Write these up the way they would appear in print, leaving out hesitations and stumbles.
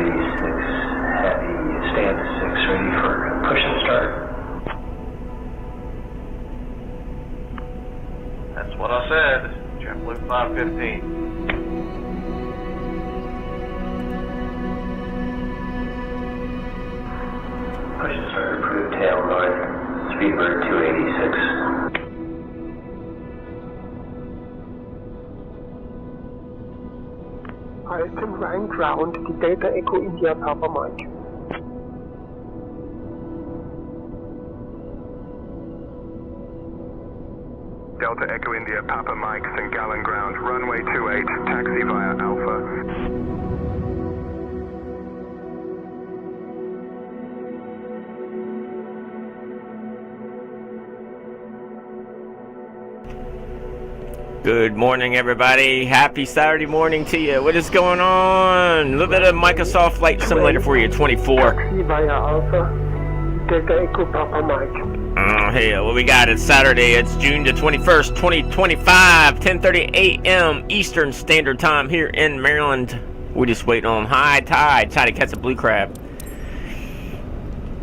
Heavy, stand to 6, ready for push and start. That's what I said. JetBlue 515. Push and start approved, tail north, Speedbird 286. Alton Ryan Ground, die Delta Echo India Papa Mike. Delta Echo India Papa Mike, St. Gallen Ground, runway 28, taxi via Alpha. Good morning, everybody. Happy Saturday morning to you. What is going on? A little bit of Microsoft Flight Simulator for you, 24. Taxi via Alpha, Delta Echo Papa Mike. Oh, hell. What we got? It's Saturday. It's June the 21st, 2025, 10:30 a.m. Eastern Standard Time here in Maryland. We're just waiting on high tide. Try to catch a blue crab.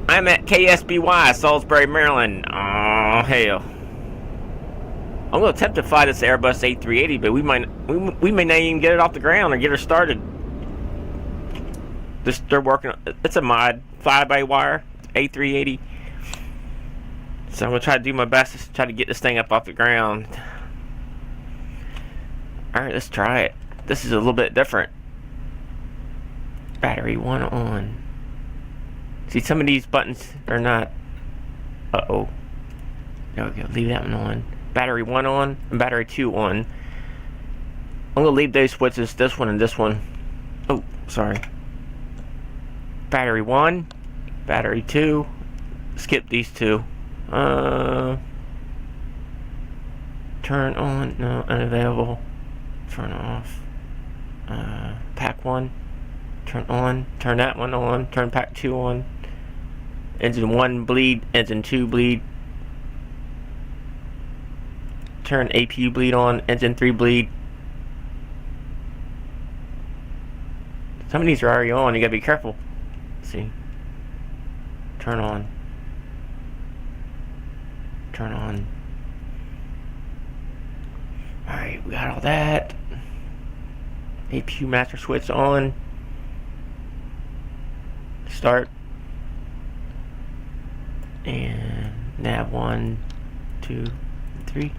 I'm at KSBY, Salisbury, Maryland. Oh, hell. I'm going to attempt to fly this Airbus A380, but we may not even get it off the ground or get her started. They're working. It's a mod, fly-by-wire A380. So I'm going to try to do my best to try to get this thing up off the ground. Alright, let's try it. This is a little bit different. Battery 1 on. See, some of these buttons are not. Uh-oh. There we go. Leave that one on. Battery 1 on and battery 2 on. I'm going to leave those switches, this one and this one. Oh, sorry. Battery 1, battery 2. Skip these two. Turn on, no, unavailable. Turn off. Pack 1, turn on. Turn that one on. Turn pack 2 on. Engine 1 bleed, engine 2 bleed. Turn APU bleed on, engine 3 bleed. Some of these are already on, you gotta be careful. Let's see. Turn on. Turn on. Alright, we got all that. APU master switch on. Start. And nav 1, 2, 3.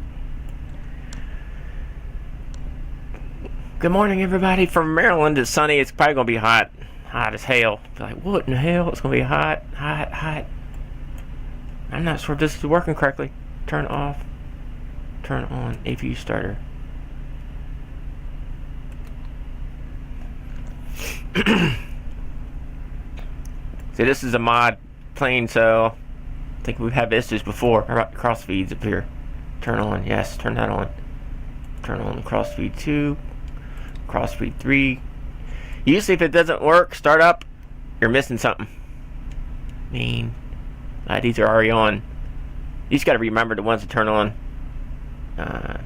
Good morning, everybody from Maryland. It's sunny. It's probably going to be hot. Hot as hell. Like, what in the hell? It's going to be hot, hot, hot. I'm not sure if this is working correctly. Turn off. Turn on APU starter. See, this is a mod plane, so I think we've had issues before. How about cross feeds up here? Turn on. Yes, turn that on. Turn on cross feed 2. Crossfeed 3. Usually if it doesn't work, start up, you're missing something. These are already on. You just got to remember the ones to turn on. Let's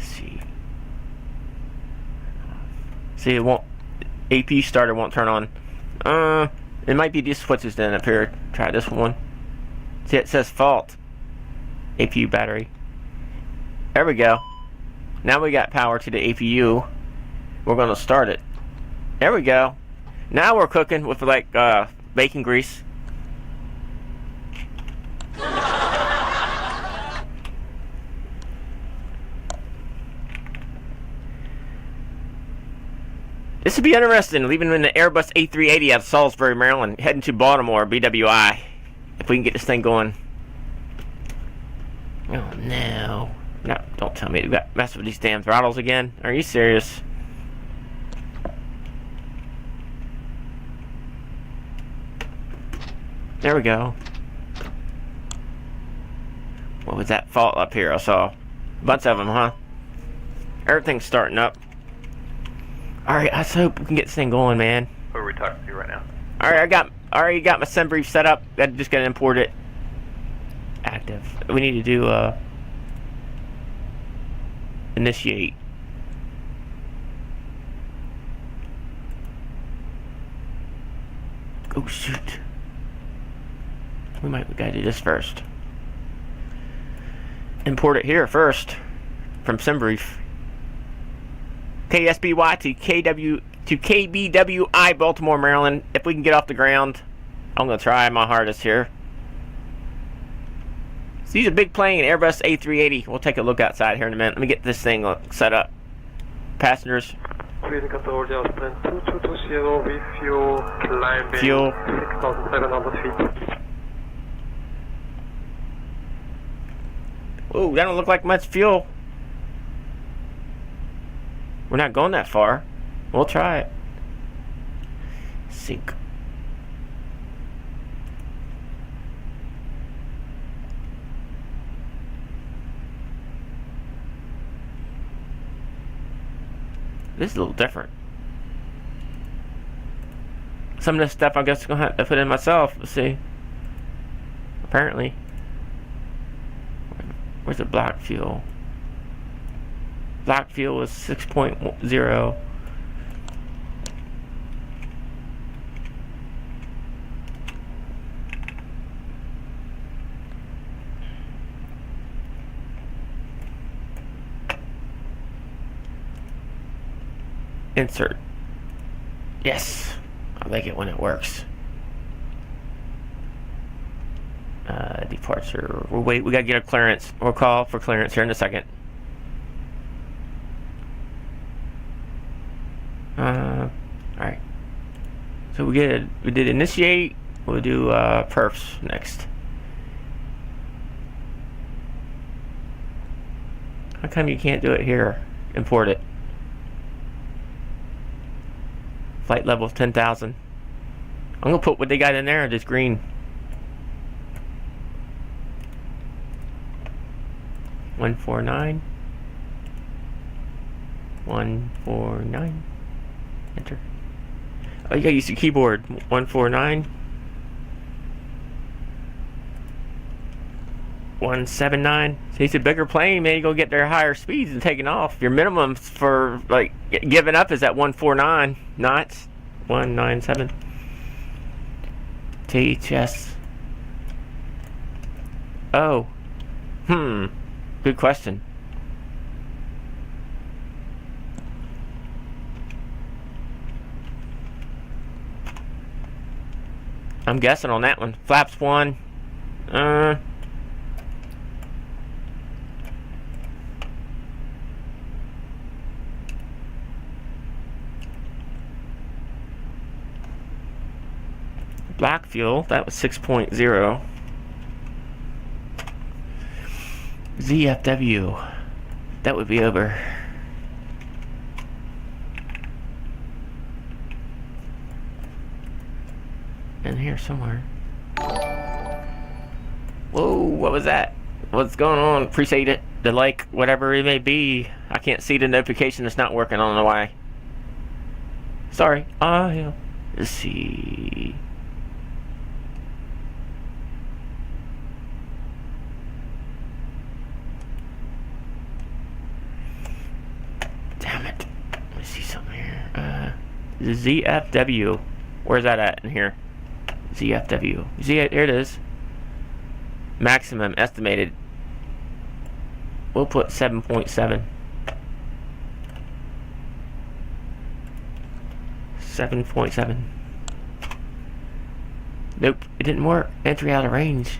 see. See, it won't. AP starter won't turn on. It might be these switches then up here. Try this one. See, it says fault. APU battery. There we go. Now we got power to the APU. We're going to start it. There we go. Now we're cooking with like bacon grease. This would be interesting, leaving in the Airbus A380 out of Salisbury, Maryland, heading to Baltimore, BWI, if we can get this thing going. Oh no. No, don't tell me you got messed with these damn throttles again. Are you serious? There we go. What was that fault up here? I saw a bunch of them, huh? Everything's starting up. Alright, let's hope we can get this thing going, man. Who are we talking to right now? Alright, I already got my sim brief set up. I just gotta import it. Active. We need to do initiate. Oh shoot. We gotta do this first. Import it here first from SimBrief. KSBY to KBWI, Baltimore, Maryland. If we can get off the ground, I'm gonna try my hardest here. So these are big plane, Airbus A380. We'll take a look outside here in a minute. Let me get this thing set up. Passengers. Please control the plane 2220 with fuel climbing Fuel. 6,700 feet. Ooh, that don't look like much fuel. We're not going that far. We'll try it. Sink. This is a little different. Some of this stuff I guess I'm gonna have to put in myself. Let's see. Apparently. Where's the black fuel? Black fuel is 6.0. Insert. Yes. I like it when it works. Departure. We'll wait. We gotta get a clearance. We'll call for clearance here in a second. Alright. So we did initiate. We'll do perfs next. How come you can't do it here? Import it. Flight level 10,000. I'm gonna put what they got in there, just green. 149. 149. Enter. Oh, you gotta use your keyboard. 149. 179. So it's a bigger plane, man. You go get their higher speeds and taking off. Your minimum for like giving up is at 149 knots. 197. THS. Oh. Good question. I'm guessing on that one. Flaps 1. Black fuel, that was 6.0. ZFW, that would be over. In here somewhere. Whoa, what was that? What's going on? Appreciate it. The like, whatever it may be. I can't see the notification. It's not working. I don't know why. Sorry. Yeah. Let's see. Damn it. Let me see something here. ZFW. Where's that at in here? ZFW. Here it is. Maximum estimated. We'll put 7.7. 7.7. Nope, it didn't work. Entry out of range.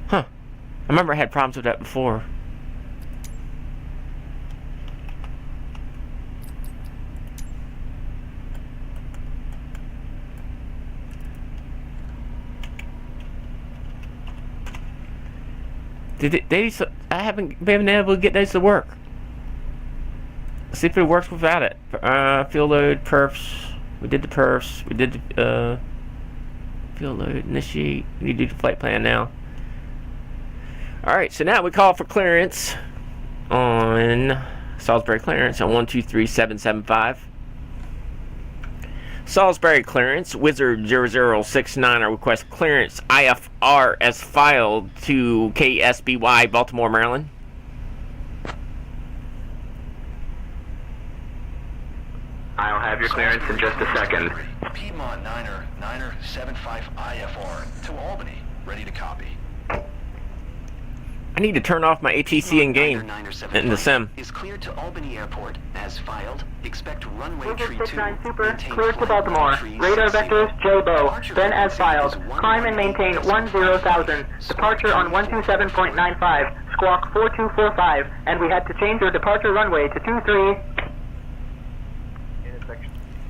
Huh. I remember I had problems with that before. I haven't been able to get those to work. Let's see if it works without it. Fuel load, perfs. We did the perfs. We did the fuel load, initiate. We need to do the flight plan now. Alright, so now we call for clearance on Salisbury clearance on 123775. Salisbury clearance, Wizard 0069, I request clearance IFR as filed to KSBY, Baltimore, Maryland. I'll have your clearance in just a second. Piedmont Niner 75 IFR to Albany. Ready to copy. I need to turn off my ATC in game in the sim. Is cleared to Albany Airport as filed. Expect runway tree 2. 69 Super, cleared to Baltimore. Radar vectors J-Bow, then as filed. Climb and maintain 10,000. Departure on 127.95, squawk 4245, and we had to change your departure runway to 23.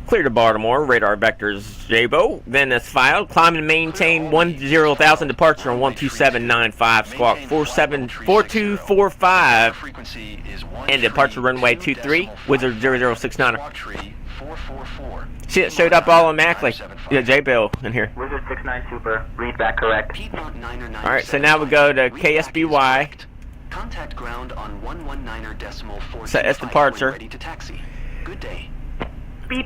Clear to Baltimore. Radar vectors J-Bow, then as filed. Climb and maintain 10,000. Departure on 127.95, squawk 4245, and departure runway 23. Wizard 0069. See, it showed up all automatically. Yeah, J-Bow in here. Wizard 69 Super, read back correct. Alright, so now we go to KSBY. Contact ground on 119.4. Set as departure. Ready to taxi. Good day.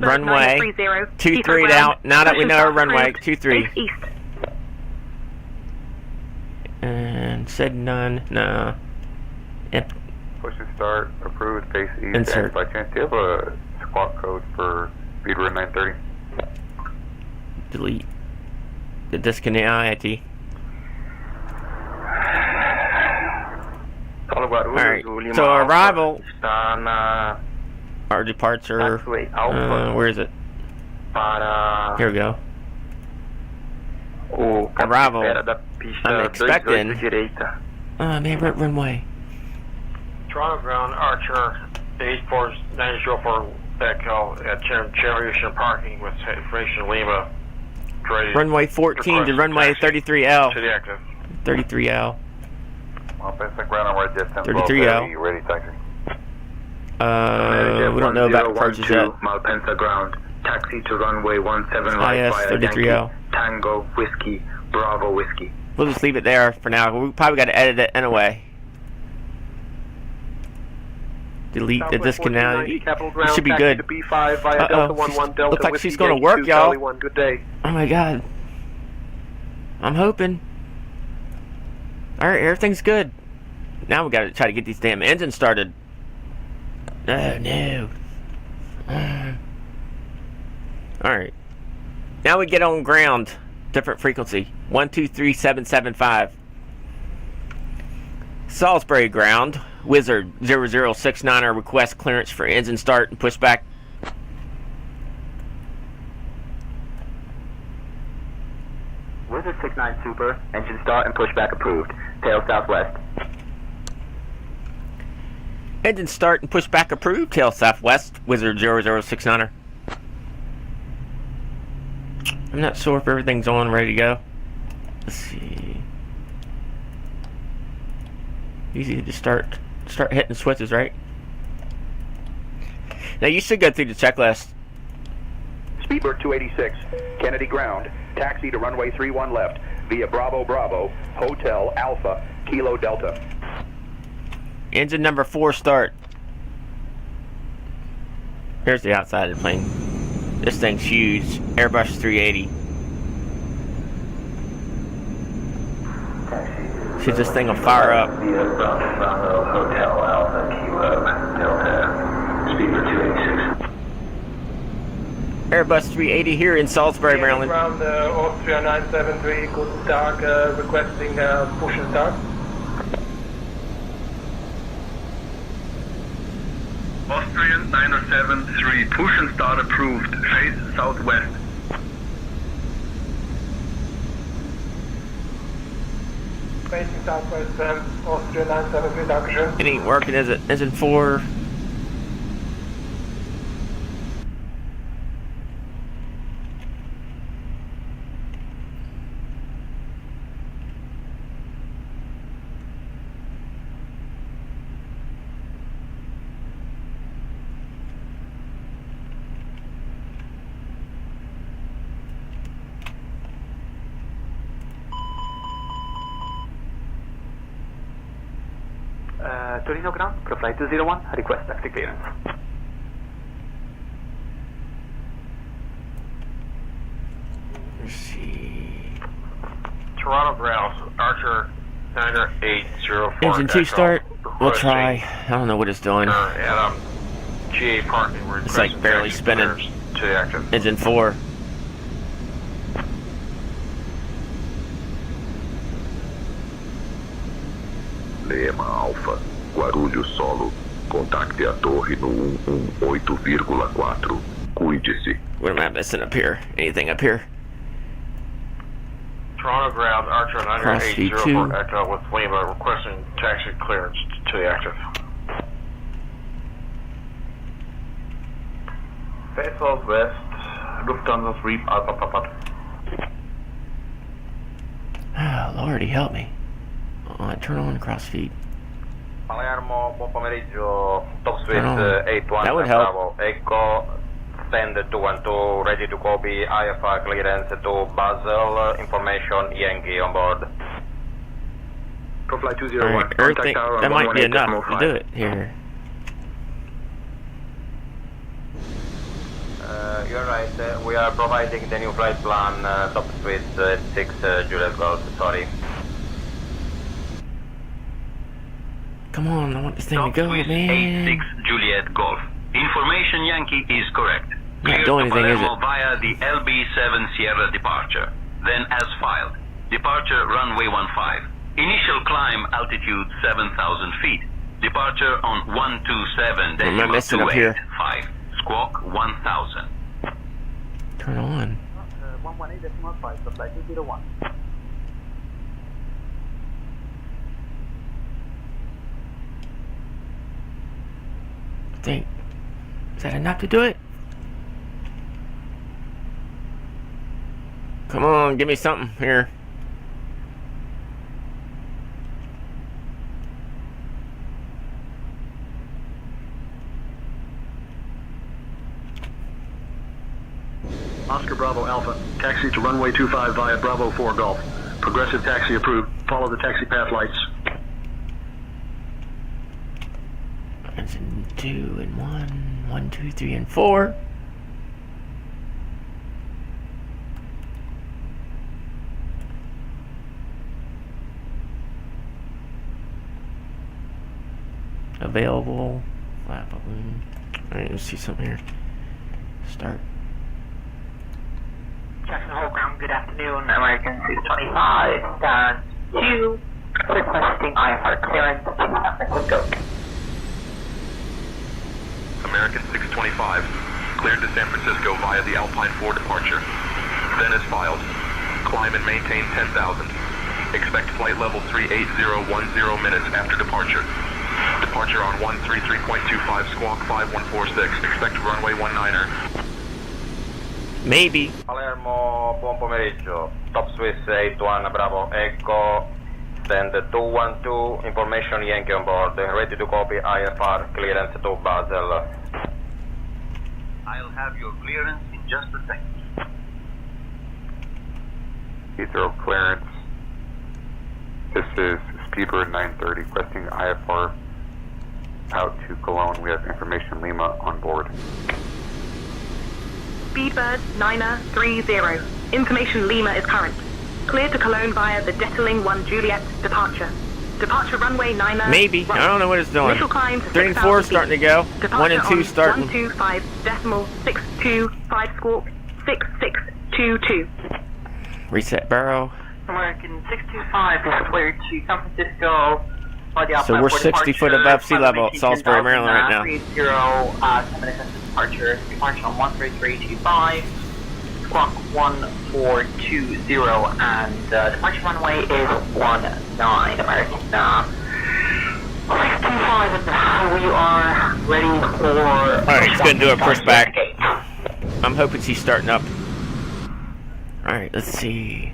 Runway 23 out. Now that we know our runway 23. East. And said none. No. Yep. Push and start, approved, face east. Insert. And by chance, do you have a squawk code for Speedway 930? Delete. The disconnect. Alright, so our arrival, our departure, where is it? Here we go. Arrival, I'm expecting, man, runway. Toronto ground, Archer 84904 Echo at Generation Parking with information Lima. Runway 14 to runway 33L. City active. 33L. Well, basic ground on right distance. 33L. Ready, taxi. We don't know about approaches yet. Malpensa ground. Taxi to runway 17 right IS via 33L. Yankee, Tango Whiskey, Bravo Whiskey. We'll just leave it there for now. We probably got to edit it anyway. Delete the disconnect. It should be good. Uh-oh. Looks like she's going to work, y'all. Good day. Oh my god. I'm hoping. Alright, everything's good. Now we got to try to get these damn engines started. Oh no. Alright. Now we get on ground. Different frequency. 123775. Salisbury ground. Wizard 0069er request clearance for engine start and pushback. Wizard 69 Super, engine start and pushback approved. Tail southwest. Engine start and pushback approved. Tail southwest. Wizard 0069er. I'm not sure if everything's on, ready to go. Let's see. Easy to start hitting switches, right? Now you should go through the checklist. Speedbird 286, Kennedy ground, taxi to runway 31 left, via Bravo Bravo, Hotel Alpha, Kilo Delta. Engine number 4 start. Here's the outside of the plane. This thing's huge. Airbus 380. See, this thing will fire up. Hotel Alpha Kilo Delta. Speedbird 286. Airbus 380 here in Salisbury, Maryland. Ground Austria 973, guten Tag, requesting push and start. Austrian 973, push and start approved. Face southwest. Facing southwest, Austria 973, Dankeschön. It ain't working, is it? Engine 4. Torino ground, ProFlight 201, request taxi clearance. Let's see. Toronto ground, Archer 9804. Engine 2 start. We'll try. I don't know what it's doing. Adam GA parking. We're It's like barely spinning. To the active. Engine 4. Lema Alfa, Guarulhos Solo. Contacte a torre no 118,4. Cuide-se. What am I missing up here? Anything up here? Toronto ground, Archer Cross 980 V2. for Echo with Lima requesting taxi clearance to the active. Face southwest, Lufthansa sweep Alpha Papa. Oh, Lordy, help me. Turn on crossfeed. Palermo, buon pomeriggio, top suite Turn on. 81 That would help. Bravo, Echo, send 212, ready to copy, IFR clearance to Basel, information Yankee on board. Profile 201, Alright, contact everything, tower on that might be enough 118.5. to do it here. You're right, we are providing the new flight plan, top suite 6 Juliet Golf, sorry. Come on, I want this thing to Top go, Swiss man. 86 Juliet Golf. Information Yankee is correct. Not doing anything, is Palermo it? via the LB7 Sierra departure. Then as filed. Departure runway 15. Initial climb altitude 7,000 feet. Departure on 127 What am I missing up here? 5. Squawk 1,000. Turn on. 118.5, supply 201. Think. Is that enough to do it? Come on, give me something here. Oscar Bravo Alpha, taxi to runway 25 via Bravo 4 Golf. Progressive taxi approved. Follow the taxi path lights. Engine 2 and 1. 1, 2, 3, and 4. Available. Flat balloon. Alright, let's see something here. Start. Jackson Hole Ground, good afternoon. American 625, stand 2, requesting IFR clearance to San Francisco. American 625, cleared to San Francisco via the Alpine 4 departure. Then as filed. Climb and maintain 10,000. Expect flight level 38010 minutes after departure. Departure on 133.25, squawk 5146. Expect runway 19er. Maybe. Palermo, buon pomeriggio, top Swiss 81 Bravo, Echo, send 212, information Yankee on board, ready to copy IFR clearance to Basel. I'll have your clearance in just a second. Heathrow clearance. This is Speedbird 930, requesting IFR out to Cologne. We have information Lima on board. Speedbird 930. Information Lima is current. Cleared to Cologne via the Detailing 1 Juliet departure. Departure runway 9. Maybe. I don't know what it's doing. Initial climb to 3 and 4 6,000 starting to go. Departure 1 and 2 on starting. 125.625 squawk 6622. Reset barrel. American 625 is cleared to San Francisco. So we're 60 foot above sea level at Salisbury, Maryland right now. 30, 7 minutes departure. Departure on 13325. Squawk 1420 and departure runway is 19. American 625 and we are ready for... Alright, he's gonna do a pushback. I'm hoping he's starting up. Alright, let's see.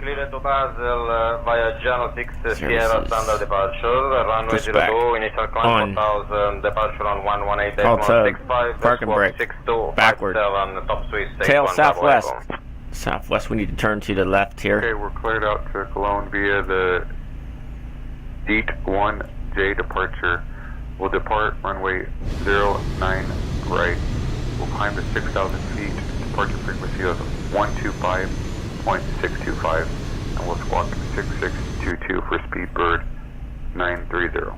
Clear to Basel via Channel 6 Sierra Services. standard departure, runway Pushback. 02, initial climb On. 4000, departure on Call tug. 118.65, Park and brake. 6257, Backward. top Swiss Tail 81 southwest. Bravo. Southwest, we need to turn to the left here. Okay, we're cleared out to Cologne via the DEAT 1J departure. We'll depart runway 09 right. We'll climb to 6,000 feet. Departure frequency of 125.625. And we'll squawk 6622 for Speedbird 930.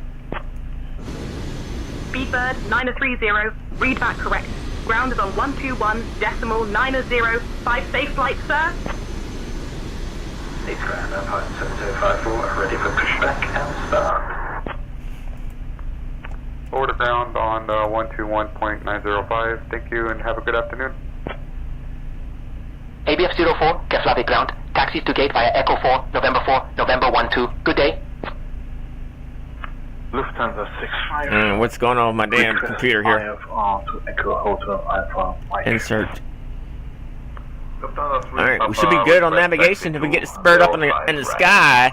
Speedbird 930, read back correct. Ground is on 121.90. 5 safe flight, sir. Leeds ground, Alpine 7054, ready for pushback and start. Order bound on 121.905. Thank you and have a good afternoon. ABF 04, Keflavik ground. Taxis to gate via Echo 4, November 4, November 12. Good day. Lufthansa 65. What's going on with my damn computer here? IFR to Echo Hotel Alpha. Insert. Alright, we should be good on navigation if we get this bird up in the sky.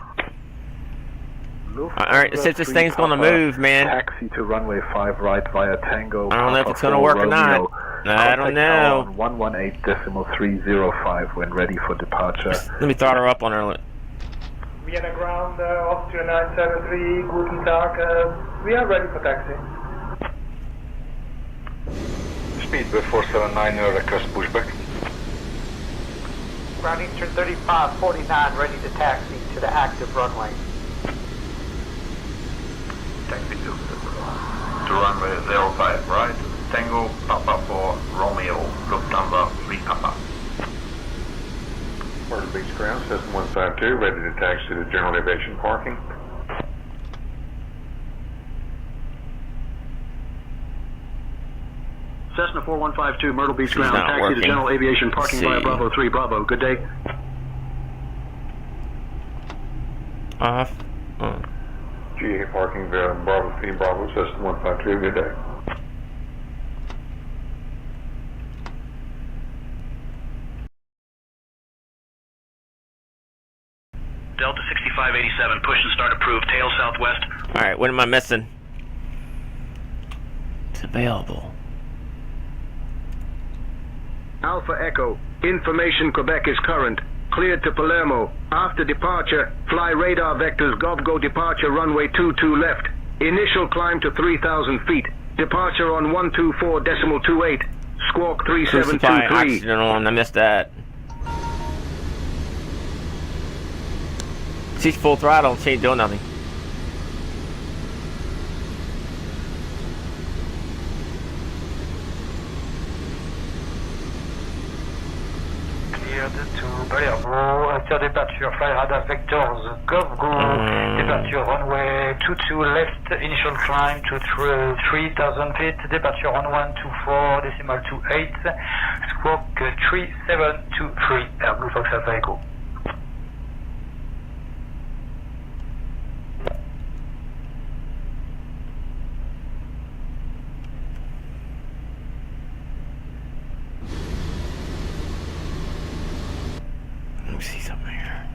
Alright, since this thing's gonna move, man. Taxi to runway 5 right via Tango. I don't know if it's gonna work or not. I don't know. 118.305 when ready for departure. Let me throttle up on her. Vienna ground, Austria 973, guten Tag. We are ready for taxi. Speedbird 479, request pushback. Ground Eastern 3549, ready to taxi to the active runway. Taxi to runway 05 right. Tango, Papa 4, Romeo, Lufthansa 3 Papa. Myrtle Beach ground, System 152, ready to taxi to general aviation parking. Cessna 4152, Myrtle Beach She's ground, not taxi working. to general aviation parking via Bravo 3, Bravo. Good day. Off. GA parking via Bravo 3, Bravo, System 152, good day. Delta 6587, push and start approved, tail southwest. Alright, what am I missing? It's available. Alpha Echo, information Quebec is current. Cleared to Palermo. After departure, fly radar vectors GovGo departure runway 22 left. Initial climb to 3,000 feet. Departure on 124.28. Squawk Crucify 3723. oxygen on, I missed that. She's full throttle, she ain't doing nothing. Cleared to Palermo. After departure, fly radar vectors GovGo. Departure runway 22 left. Initial climb to 3,000 feet. Departure on 124.28. Squawk 3723. Air Blue Fox Alpha Echo. Let me see something here.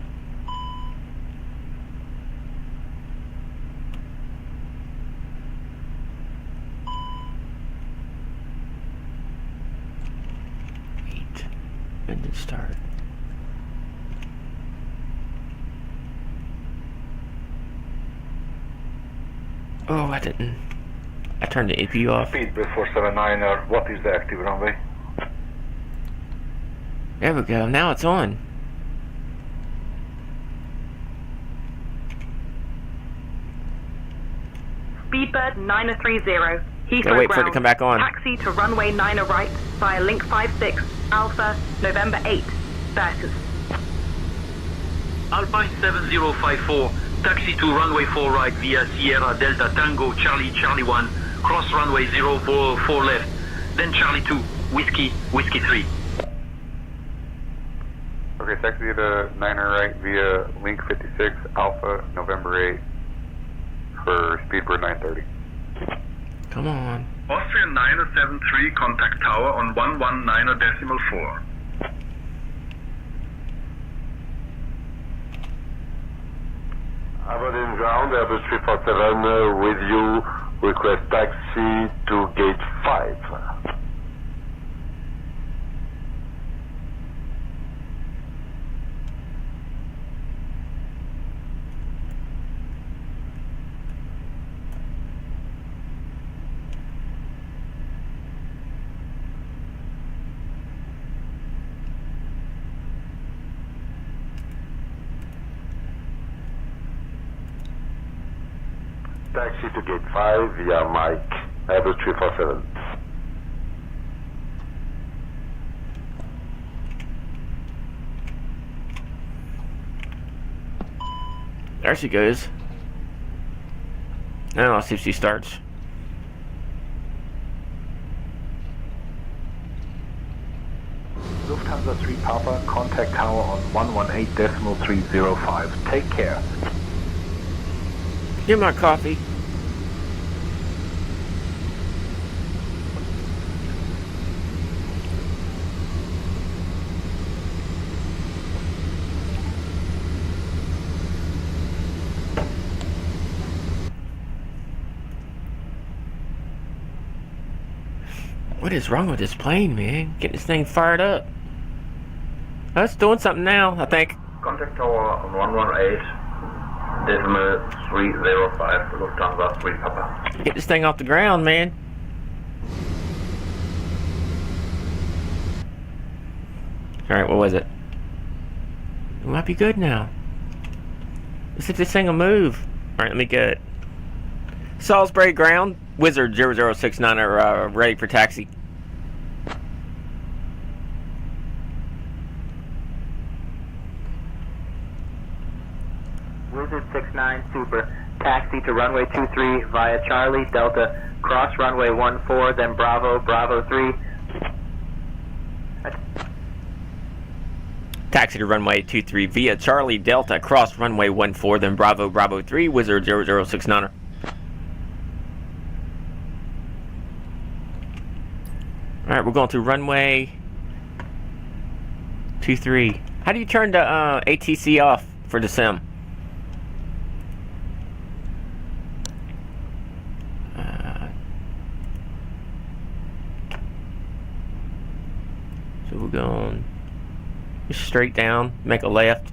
Engine start. Oh, I didn't. I turned the APU off. Speedbird 479, what is the active runway? There we go. Now it's on. Speedbird 930, Heathrow Gotta wait for it to ground. come back on. Taxi to runway 9 right via link 56, Alpha, November 8, Versus. Alpine 7054, taxi to runway 4 right via Sierra Delta Tango Charlie Charlie 1, cross runway 04 left, then Charlie 2, Whiskey 3. Okay, taxi to 9 right via link 56, Alpha, November 8 for Speedbird 930. Come on. Austrian 973, contact tower on 119.4. Aberdeen ground, Airbus 347 with you. Request taxi to gate 5. Taxi to gate 5 via Mike Airbus 347. There she goes. Now I'll see if she starts. Lufthansa 3 Papa, contact tower on 118.305. Take care. Get my coffee. What is wrong with this plane, man? Get this thing fired up. Oh, it's doing something now, I think. Contact tower on 118.305 Lufthansa 3 Papa. Get this thing off the ground, man. Alright, what was it? It might be good now. Let's see if this thing will move. Alright, let me get it. Salisbury ground. Wizard 0069 are ready for taxi. Wizard 69 Super. Taxi to runway 23 via Charlie Delta. Cross runway 14, then Bravo, Bravo 3. Taxi to runway 23 via Charlie Delta. Cross runway 14, then Bravo, Bravo 3. Wizard 0069. Alright, we're going through runway 23. How do you turn the ATC off for the sim? So we're going straight down, make a left.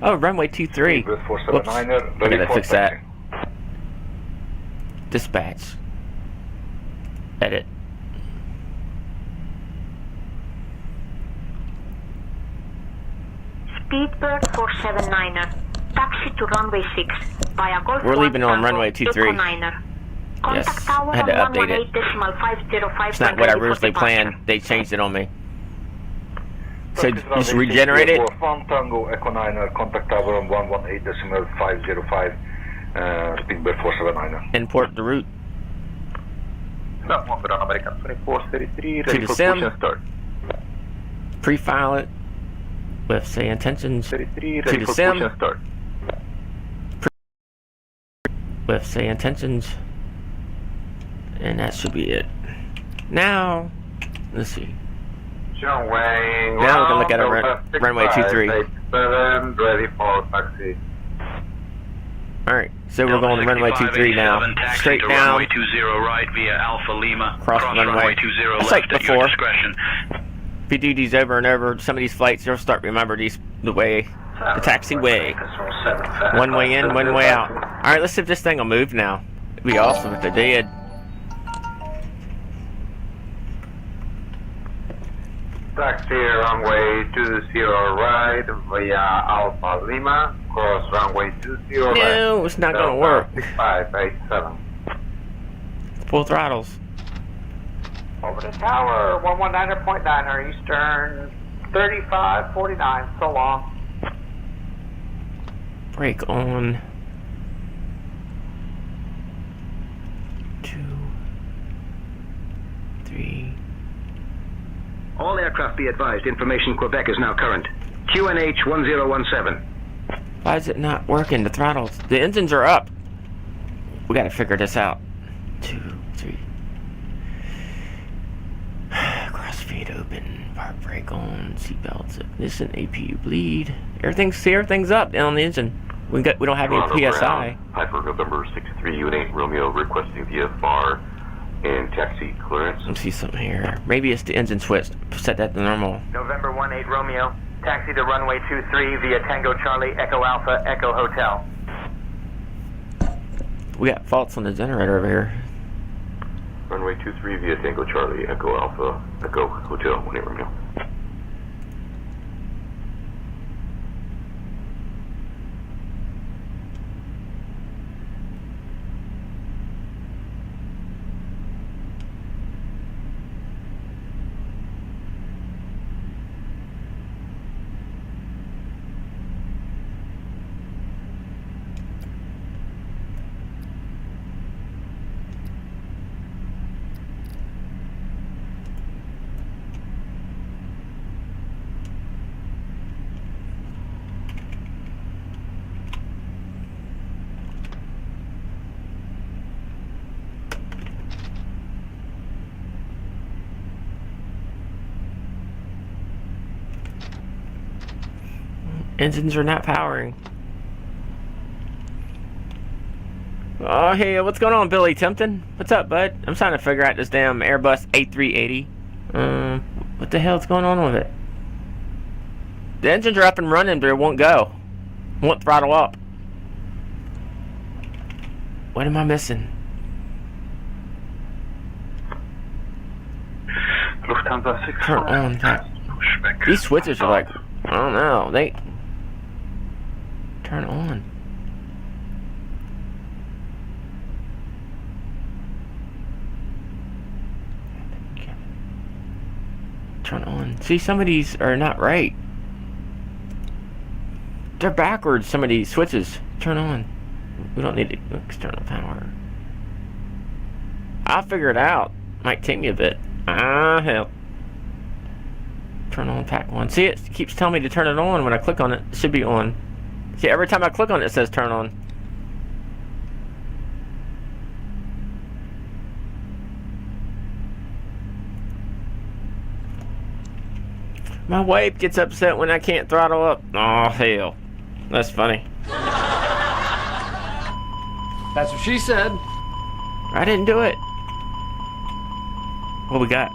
Oh, runway 23. Whoops, I gotta fix that. Dispatch. Edit. Speedbird 479er. Taxi to runway 6 via Golf. We're leaving on runway 23. Yes, I had to update it. It's not what I originally planned. They changed it on me. So just regenerate it. Tango Echo 9er, contact tower on 118.505. Speedbird 479er. Import the route. No, American 2433, To the sim. Pre-file it with say intentions. To the sim. With say intentions. And that should be it. Now, let's see. Now we can look at our runway 23. Ready for taxi. Alright, so we're going to runway 23 now. Straight down. Runway 20 right via Alpha Lima. Cross runway. 20 It's left like at your before. discretion. If you do these over and over, some of these flights, you'll start to remember these the way, the taxi way. One way in, one way out. Alright, let's see if this thing will move now. It'd be awesome if it did. Taxi runway 20 right via Alpha Lima. Cross runway 20 right. No, it's not gonna work. 6587. Full throttles. Over the tower, 119.9er Eastern, 3549. So long. Brake on. 2, 3. All aircraft be advised, information Quebec is now current. QNH 1017. Why is it not working? The throttles. The engines are up. We gotta figure this out. 2, 3. Crossfeed open. Part brake on. Seatbelts. Ignition. APU bleed. Everything's up down on the engine. We don't have any PSI. Piper November 63 Unit Romeo requesting VFR and taxi clearance. Let's see something here. Maybe it's the engine switch. Set that to normal. November 18 Romeo. Taxi to runway 23 via Tango Charlie Echo Alpha Echo Hotel. We got faults on the generator over here. Runway 23 via Tango Charlie Echo Alpha Echo Hotel 18 Romeo. Engines are not powering. Oh, hey, what's going on, Billy Tempton? What's up, bud? I'm trying to figure out this damn Airbus A380. What the hell's going on with it? The engines are up and running, but it won't go. Won't throttle up. What am I missing? Lufthansa 6. Turn on that. These switches are like, I don't know. They turn on. Turn on. See, some of these are not right. They're backwards, some of these switches. Turn on. We don't need external power. I'll figure it out. Might take me a bit. Ah, hell. Turn on pack 1. See, it keeps telling me to turn it on when I click on it. It should be on. See, every time I click on it, it says turn on. My wife gets upset when I can't throttle up. Oh, hell. That's funny. That's what she said. I didn't do it. What we got?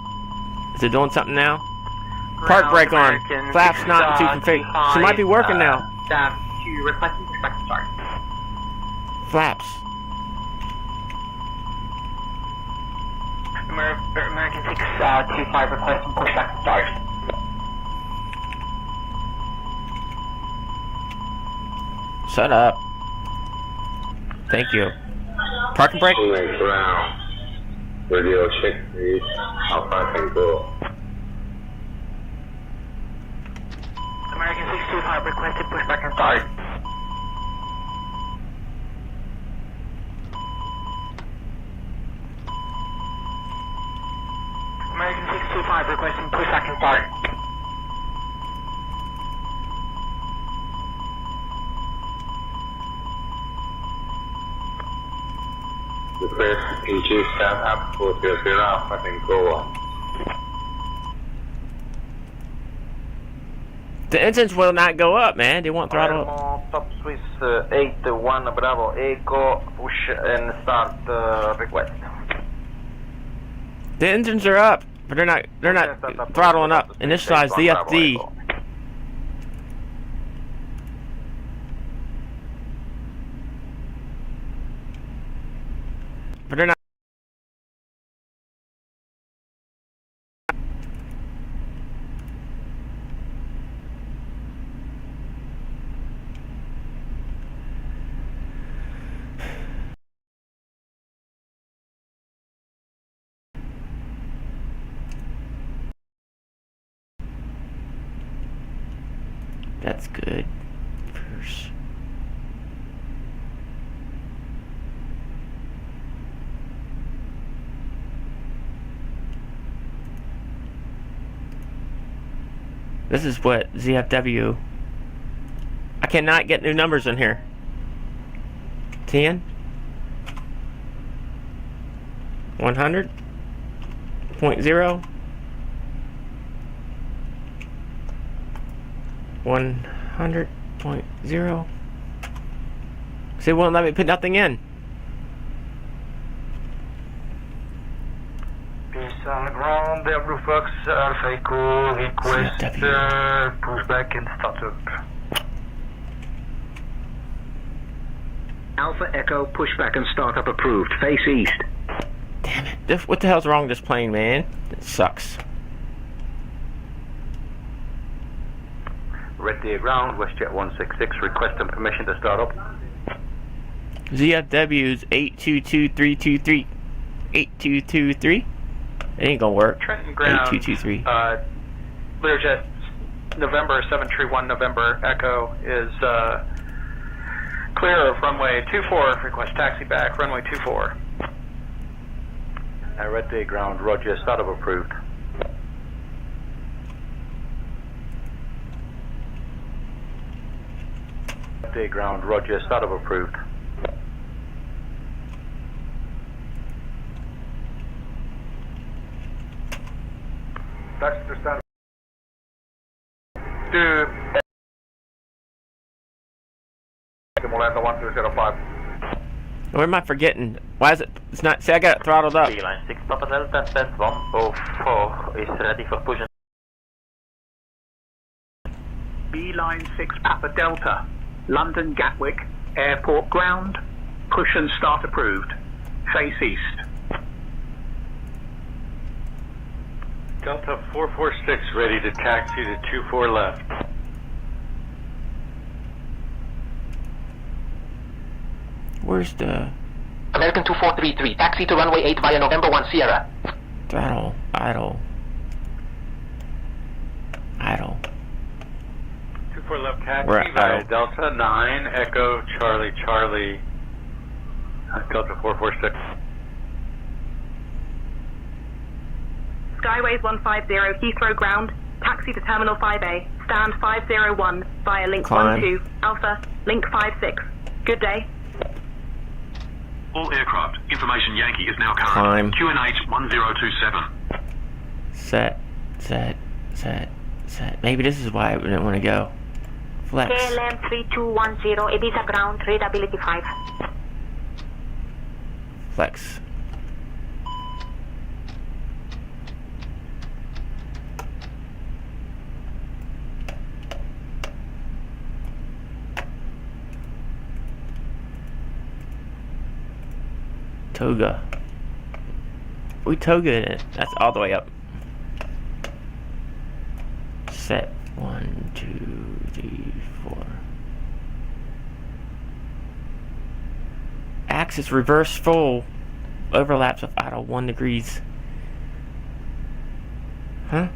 Is it doing something now? Park brake on. Flaps not too configured. She might be working now. To requesting perspective start. Flaps. American 625 requesting perspective start. Shut up. Thank you. Parking brake. Ground. Radio check, please. Alpha Tango. American 625 requested pushback and start. American 625 requesting pushback and start. Request engine start up for 00 Alpha Tango. The engines will not go up, man. They won't throttle up. Top Swiss 81 Bravo Echo, push and start request. The engines are up, but they're not throttling up. Initialize VFD. But they're not. That's good. First. This is what ZFW. I cannot get new numbers in here. 10. 100.0. 100.0. See, it won't let me put nothing in. Peace on the ground, Delta Fox, Alpha Echo, request pushback and startup. Alpha Echo, pushback and startup approved. Face east. Damn it. What the hell's wrong with this plane, man? It sucks. Red Deer Ground, WestJet 166, requesting permission to start up. ZFW's 822323. 8223. It ain't gonna work. Trenton Ground. 8223. Learjet November 731 November Echo is clear of runway 24. Request taxi back runway 24. Red Deer Ground, Roger, startup approved. Red Deer Ground, Roger, startup approved. That's the start. To Simulator 1205. What am I forgetting? Why is it? It's not. See, I got it throttled up. Beeline 6 Papa Delta, stand 104 is ready for push. Beeline 6 Papa Delta, London Gatwick, Airport ground, push and start approved. Face east. Delta 446 ready to taxi to 24 left. Where's the American 2433, taxi to runway 8 via November 1 Sierra. throttle? Idle. 24 left taxi We're at via idle. Delta 9, Echo, Charlie, Charlie, Delta 446. Skyways 150 Heathrow ground, taxi to Terminal 5A, stand 501 via link Climb. 12 Alpha, link 56. Good day. All aircraft, information Yankee is now current. Climb. QNH 1027. Set. Maybe this is why I didn't want to go. Flex. KLM 3210, Ibiza ground, readability 5. Flex. Toga. We toga in it. That's all the way up. Set 1, 2, 3, 4. Axis reverse full. Overlaps of idle 1 degrees. Huh?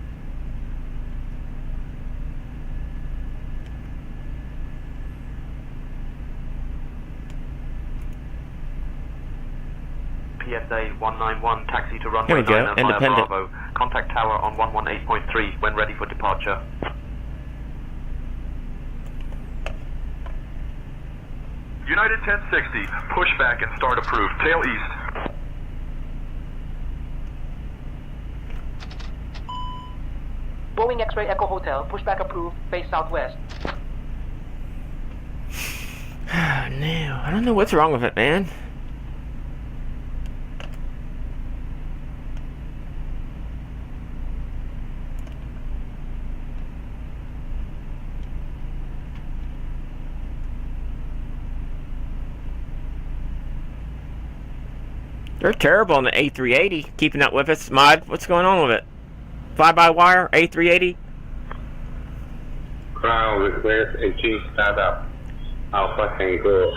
PSA 191, taxi to runway Here we go, 9 via independent. Bravo. Contact tower on 118.3 when ready for departure. United 1060, push back and start approved. Tail east. Boeing X-Ray Echo Hotel, pushback approved, face southwest. No, I don't know what's wrong with it, man. They're terrible on the A380, keeping up with us. Mod, what's going on with it? Fly-by-wire, A380? Ground request HE startup. Alpha Tango.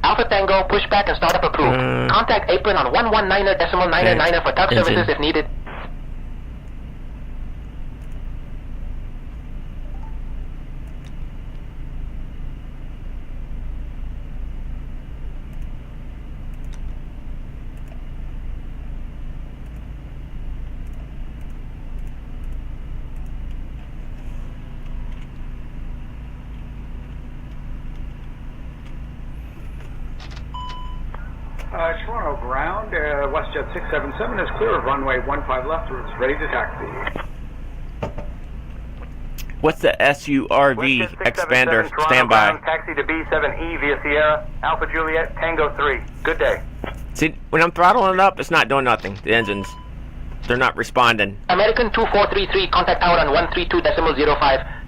Alpha Tango, pushback and startup approved. Contact apron on 119.999 for tug Engine. services if needed. Toronto ground, WestJet 677 is clear of runway 15 left, it's ready to taxi. What's the SURV expander standby? Taxi to B7E via Sierra, Alpha Juliet, Tango 3. Good day. See, when I'm throttling it up, it's not doing nothing. The engines, they're not responding. American 2433, contact tower on 132.05.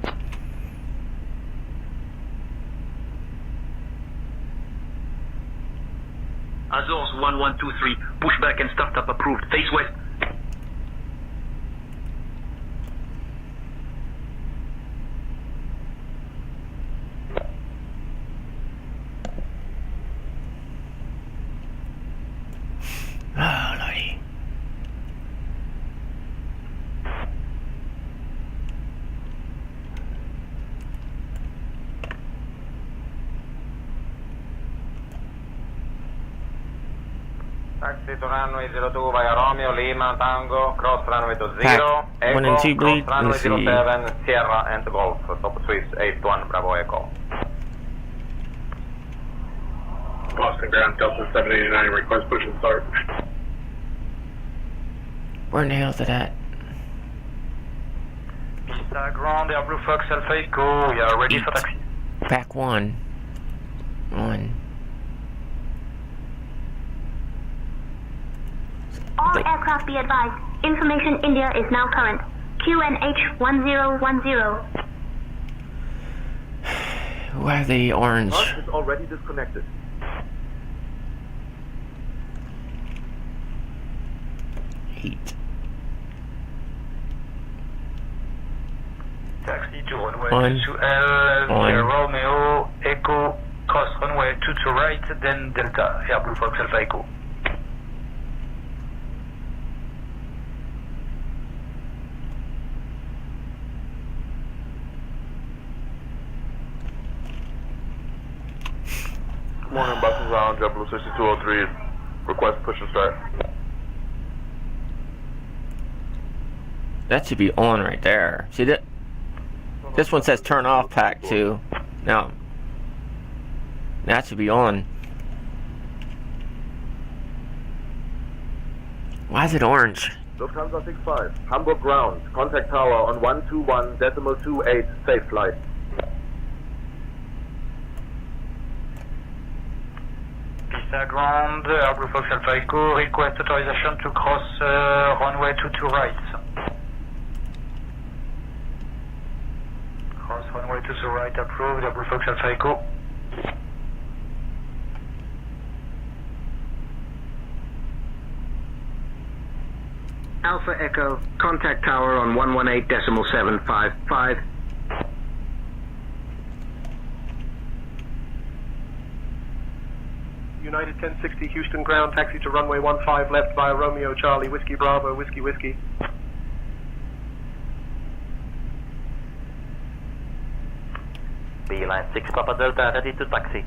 Azores 1123, pushback and startup approved. Face west. Oh, lordy. Taxi to runway 02 via Romeo, Lima, Tango, cross runway to 0, Pack. 1 and 2 Echo, bleed. cross runway Let's see. 07, Sierra and Golf, top Swiss 81, Bravo Echo. Boston ground, Delta 789, request push and start. Where in the hell is it at? Pizza Ground, Air Blue Fox, Alpha Echo, we are ready for taxi. Back one. All aircraft be advised. Information India is now current. QNH 1010. Why are they orange? Mark is already disconnected. Taxi to runway 22L, via Romeo, Echo, cross runway 22 right, then Delta, Air Blue Fox, Alpha Echo. Good morning, Boston Ground, JetBlue 6203, request push and start. That should be on right there. See that? This one says turn off pack 2. Now, that should be on. Why is it orange? Lufthansa 65, Hamburg ground, contact tower on 121.28, safe flight. Pizza Ground, Air Blue Fox, Alpha Echo, request authorization to cross runway 22 right. Cross runway 22 right approved, Air Blue Fox, Alpha Echo. Alpha Echo, contact tower on 118.755. United 1060 Houston ground, taxi to runway 15 left via Romeo Charlie, Whiskey Bravo, Whiskey Whiskey. B-line 6 Papa Delta, ready to taxi.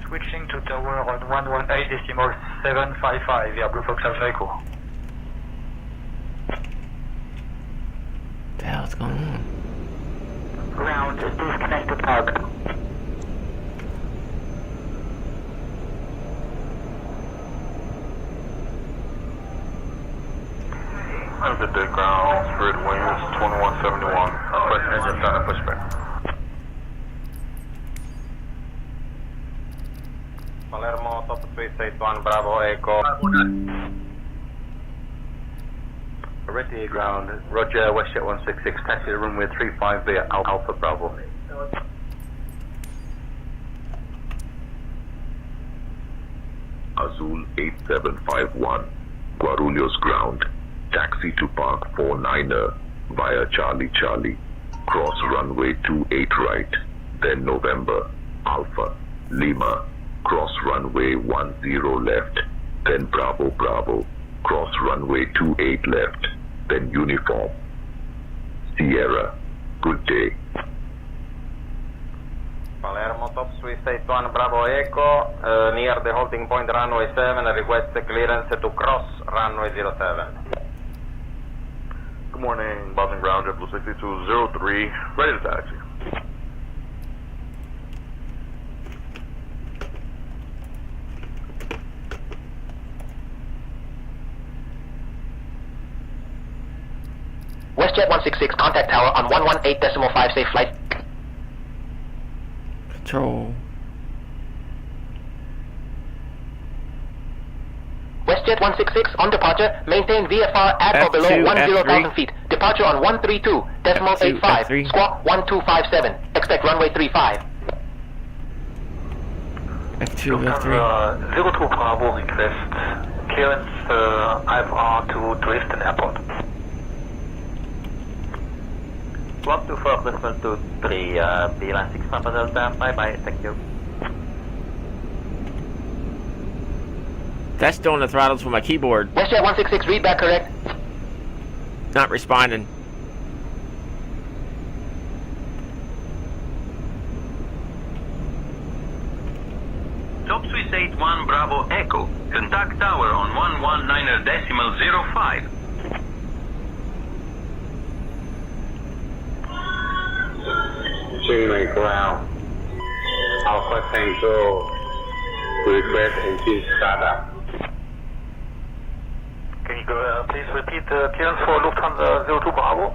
Switching to tower on 118.755, Air Blue Fox, Alpha Echo. What the hell's going on? Ground, disconnected cargo. Unfit ground, Spirit Wings 2171, request engine center pushback. Palermo, top 381, Bravo, Echo. Ready ground, Roger, WestJet 166, taxi to runway 35 via Alpha Bravo. Azul 8751, Guarulhos ground, taxi to Park 49er via Charlie Charlie, cross runway 28 right, then November, Alpha, Lima, cross runway 10 left, then Bravo Bravo, cross runway 28 left, then Uniform, Sierra, good day. Palermo, top Swiss 81, Bravo Echo, near the holding point runway 7, request clearance to cross runway 07. Good morning, Boston Ground, JetBlue 6203, ready to taxi. WestJet 166, contact tower on 118.5, safe flight. Control. WestJet 166, on departure, maintain VFR at or below F2, 10,000 feet. Departure on 132.85, squawk 1257. Expect runway 35. F2, F3. 02 Bravo, request clearance IFR to Eastern Airport. Swap to 4.23, B-line 6 Papa Delta, bye-bye, thank you. That's still on the throttles for my keyboard. WestJet 166, read back correct. Not responding. Top Swiss 81 Bravo Echo, contact tower on 119.05. Chingmei ground, Alpha Tango, request engine startup. Please repeat the clearance for Lufthansa 02 Bravo.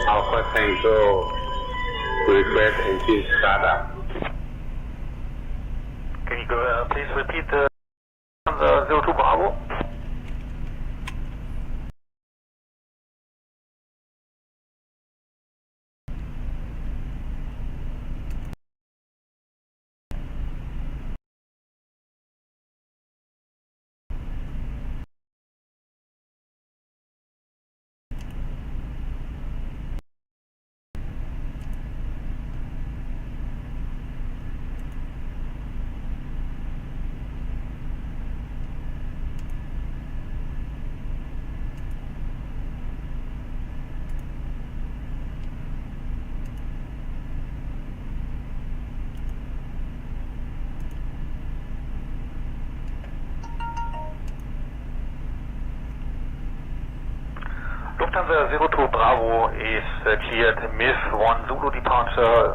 Alpha Tango, request engine startup. Can you please repeat the Lufthansa 02 Bravo? Lufthansa 02 Bravo is cleared MIF 1 Zulu departure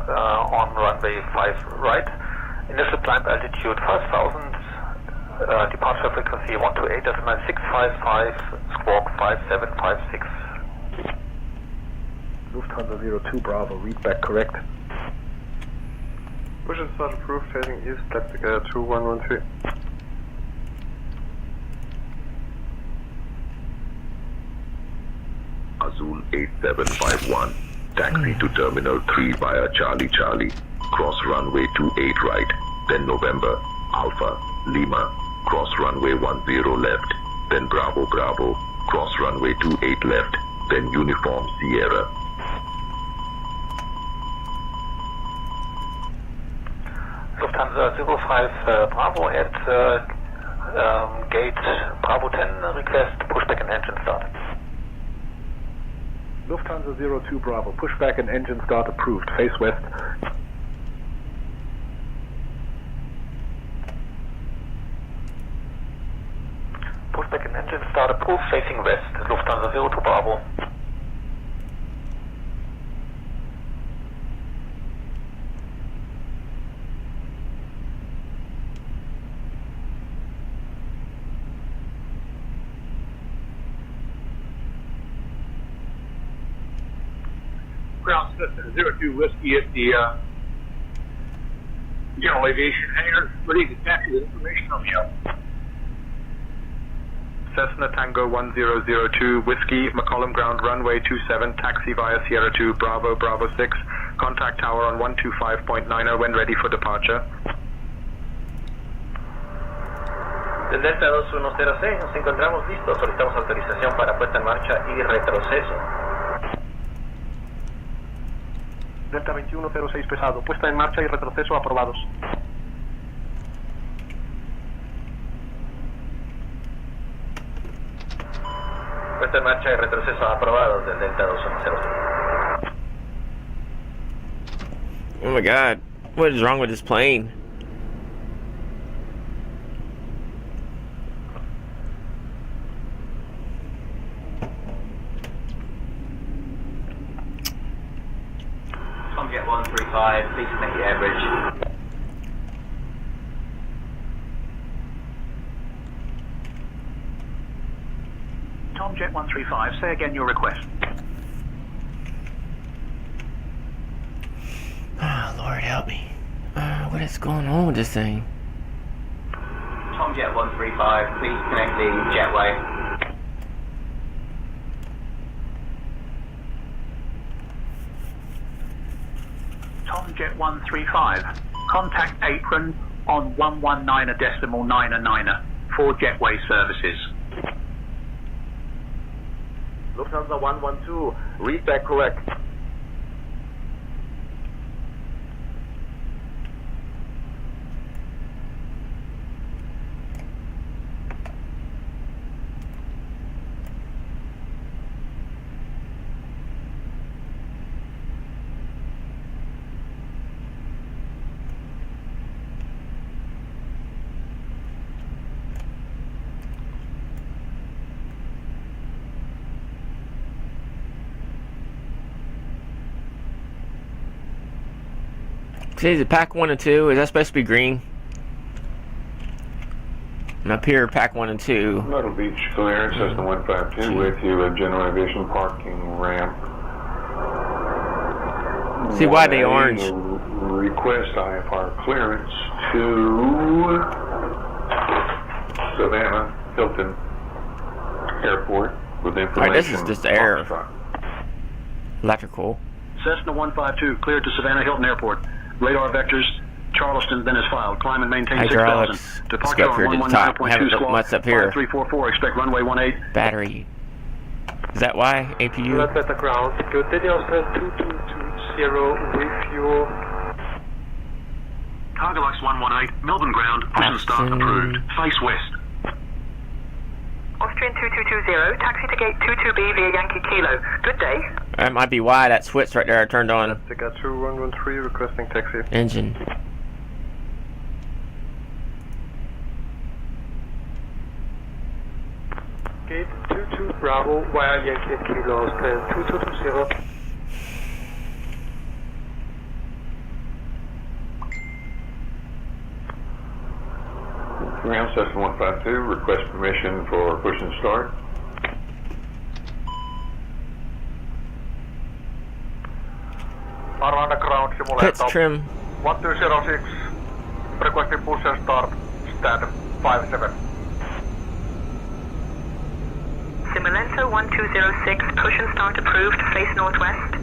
on runway 5 right. Initial climb altitude 5,000, departure frequency 128.9655, squawk 5756. Lufthansa 02 Bravo, read back correct. Push and start approved, facing east, left 2113. Azul 8751, taxi to Terminal 3 via Charlie Charlie, cross runway 28 right, then November, Alpha, Lima, cross runway 10 left, then Bravo Bravo, cross runway 28 left, then Uniform Sierra. Lufthansa 05 Bravo at gate Bravo 10, request pushback and engine start. Lufthansa 02 Bravo, pushback and engine start approved, face west. Pushback and engine start approved, facing west, Lufthansa 02 Bravo. Ground System 02 Whiskey at the General Aviation hangar, ready to taxi with information on you. Cessna Tango 1002 Whiskey, McCollum Ground runway 27, taxi via Sierra 2 Bravo Bravo 6, contact tower on 125.90 when ready for departure. Del Delta 2106 nos encontramos listos, solicitamos autorización para puesta en marcha y retroceso. Delta 2106 pesado, puesta en marcha y retroceso aprobados. Puesta en marcha y retroceso aprobados del Delta 2106. Oh my god, what is wrong with this plane? Tomjet 135, please make the average. Tomjet 135, say again your request. Oh, Lord help me. What is going on with this thing? Tomjet 135, please connect the jetway. Tomjet 135, contact apron on 119.9 for jetway services. Lufthansa 112, read back correct. See, is it pack 1 and 2? Is that supposed to be green? I'm up here, pack 1 and 2. Myrtle Beach clear, Cessna 152 with you at General Aviation parking ramp. See why they orange? Request IFR clearance to Savannah Hilton Airport with information. Alright, this is just air. Electrical. Cessna 152 cleared to Savannah Hilton Airport. Radar vectors. Charleston then is filed. Climb and maintain 6,000. Departure on 119.2 squawk. Much up here. 5344. Expect runway 18. Battery. Is that why? APU? That's at the ground. Good. Daniel says 2220 refuel. Cargolux 118. Melbourne ground. Push and start approved. Face west. Austrian 2220, taxi to gate 22B via Yankee Kilo. Good day. That might be why that switch right there I turned on. Got 2113 requesting taxi. Engine. Gate 22 Bravo via Yankee Kilo, stand 2220. Ground Cessna 152, request permission for push and start. Arvanda ground simulator. Pitch trim. 1206, requesting push and start, stand 57. Simulento 1206, push and start approved, face northwest.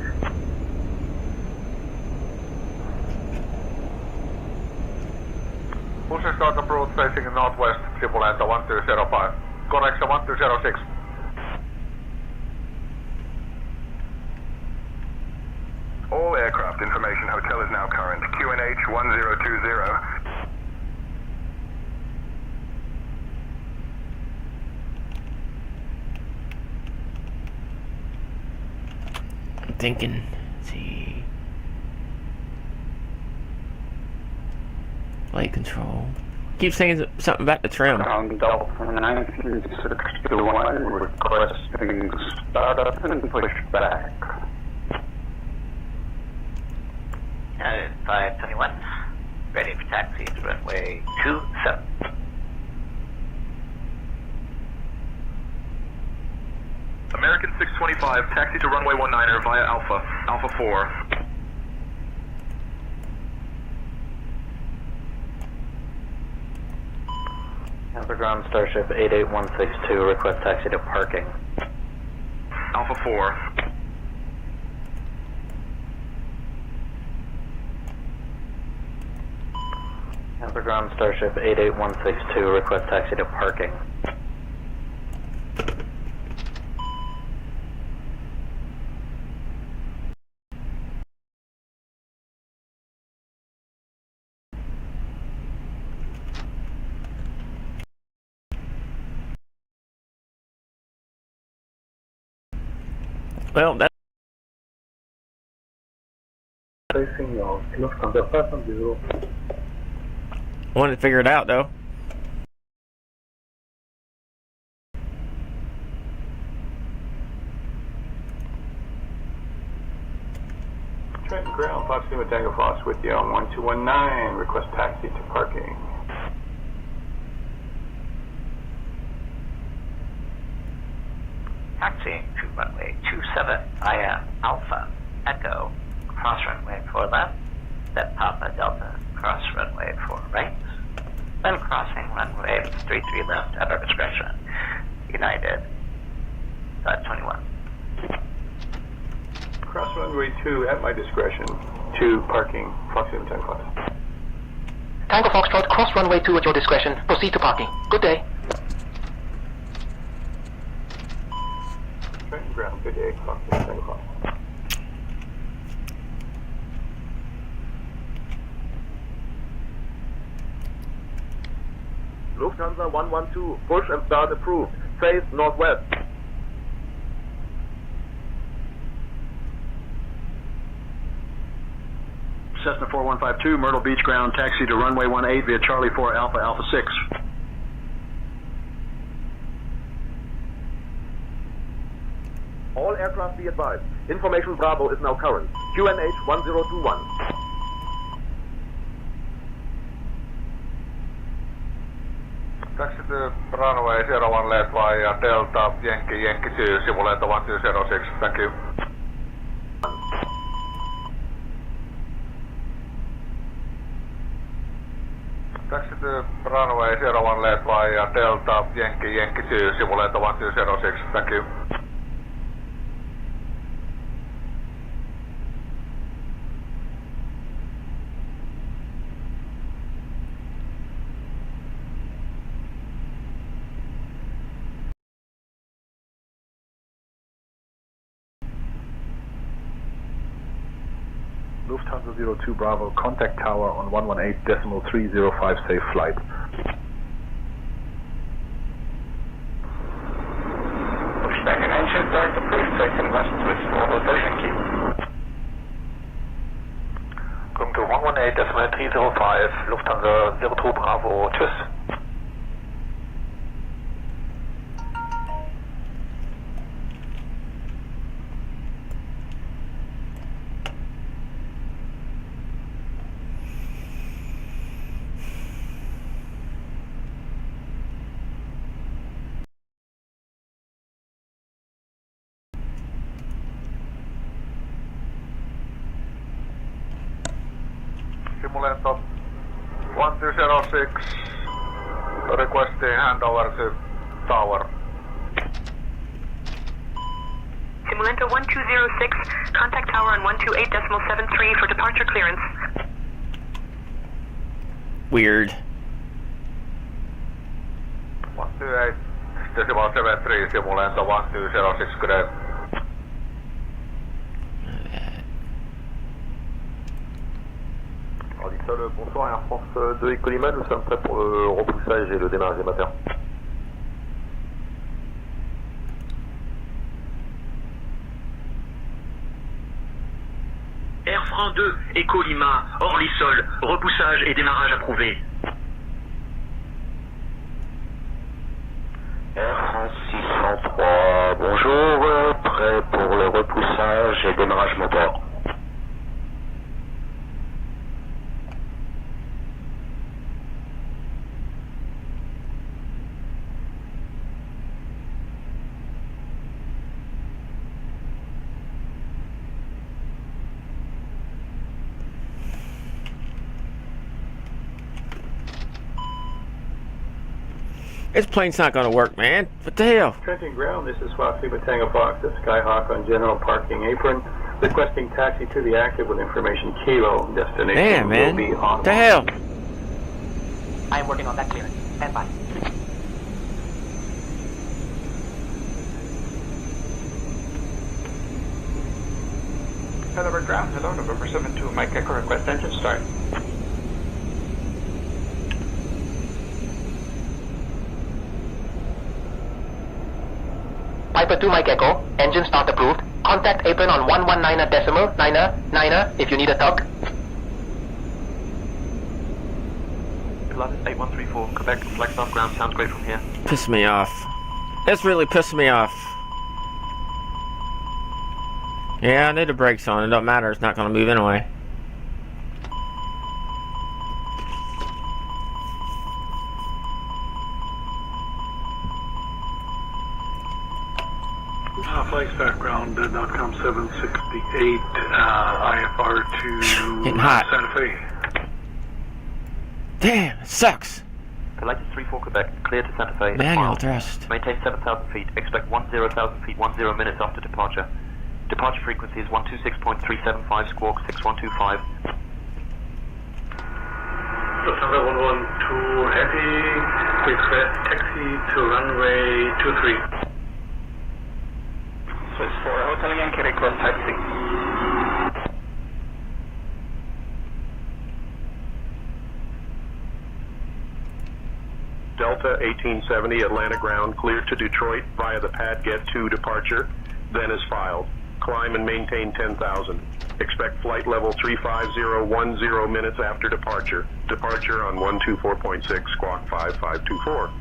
Push and start approved, facing northwest, Simulento 1205. Correction 1206. All aircraft information, hotel is now current. QNH 1020. I'm thinking. Let's see. Flight control. Keep saying something about the trim. Delta 961 requesting startup and push back. 521, ready for taxi to runway 27. American 625, taxi to runway 19er via Alpha 4. Alpha ground Starship 88162, request taxi to parking. Alpha 4. Alpha ground Starship 88162, request taxi to parking. Well, that. Facing your Lufthansa 510. I wanted to figure it out though. Trenton ground, Fox Lima Tango Fox with you on 1219. Request taxi to parking. Taxiing to runway 27 via Alpha Echo, cross runway 4 left, set Papa Delta, cross runway 4 right, then crossing runway 33 left at our discretion. United 521. Cross runway 2 at my discretion. 2 parking, Fox Lima Tango Fox. Tango Foxtrot, cross runway 2 at your discretion. Proceed to parking. Good day. Trenton ground, good day, Fox Lima Tango Fox. Lufthansa 112, push and start approved. Face northwest. Cessna 4152, Myrtle Beach ground, taxi to runway 18 via Charlie 4 Alpha, Alpha 6. All aircraft be advised. Information Bravo is now current. QNH 1021. Taxi to runway 01 left via Delta, Yankee 2, simulator 1206, thank you. Taxi to runway 01 left via Delta, Yankee 2, simulator 1206, thank you. Lufthansa 02 Bravo, contact tower on 118.305, safe flight. Second engine start approved, second west with Hotel Yankee. Going to 118.305, Lufthansa 02 Bravo, tschüss. Simulator 1206, requesting handover to tower. Simulator 1206, contact tower on 128.73 for departure clearance. Weird. 128.73, simulator 1206, good day. Bonsoir Air France 2 et Colima, nous sommes prêts pour le repoussage et le démarrage des moteurs. Air France 2, Echo Lima, Orly-Sol, repoussage et démarrage approuvé. Air France 603, bonjour, prêt pour le repoussage et démarrage moteur. This plane's not gonna work, man. What the hell? Trenton Ground, this is Foxy Tango Fox, the Skyhawk on general parking apron. Requesting taxi to the active with information Kilo. Destination Damn, man. will be on. What the hell? I am working on that clearance. Stand by. Hello, ground. Hello, November 72. Mike Echo, request engine start. Piper 2 Mike Echo, engine start approved. Contact apron on 119.9er, if you need a tug. Pilatus 8134, Quebec, flex off ground, sounds great from here. Piss me off. This really pissed me off. Yeah, I need the brakes on. It don't matter. It's not going to move anyway. Flights background, .com 768, IFR to Getting hot. Santa Fe. Damn, it sucks. Pilatus 34 Quebec, clear to Santa Fe. Manual thrust. Maintain 7,000 feet, expect 10,000 feet, 10 minutes after departure. Departure frequency is 126.375, squawk 6125. Lufthansa 112 Heavy, request taxi to runway 23. Swiss 4 Hotel Yankee, request taxi. Delta 1870 Atlanta ground, cleared to Detroit via the pad get 2 departure, then is filed. Climb and maintain 10,000. Expect flight level 35010 minutes after departure. Departure on 124.6 squawk 5524.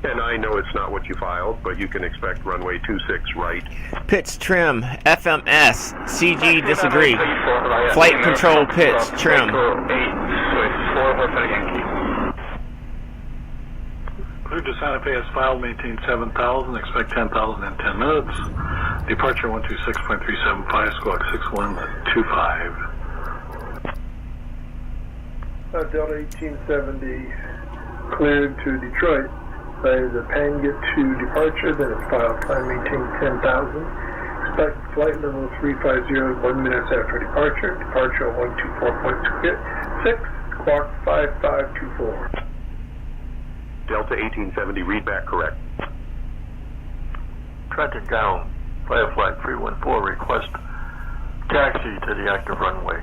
And I know it's not what you filed, but you can expect runway 26 right. Pitch trim, FMS, CG disagree. Flight control pitch trim. Clear to Santa Fe as filed, maintain 7,000, expect 10,000 in 10 minutes. Departure 126.375, squawk 6125. Delta 1870, cleared to Detroit. The pan get to departure, then it's filed, climb, maintain 10,000. Expect flight level 350, 1 minute after departure. Departure 124.6, squawk 5524. Delta 1870, read back correct. Trenton down, Firefly 314, request taxi to the active runway.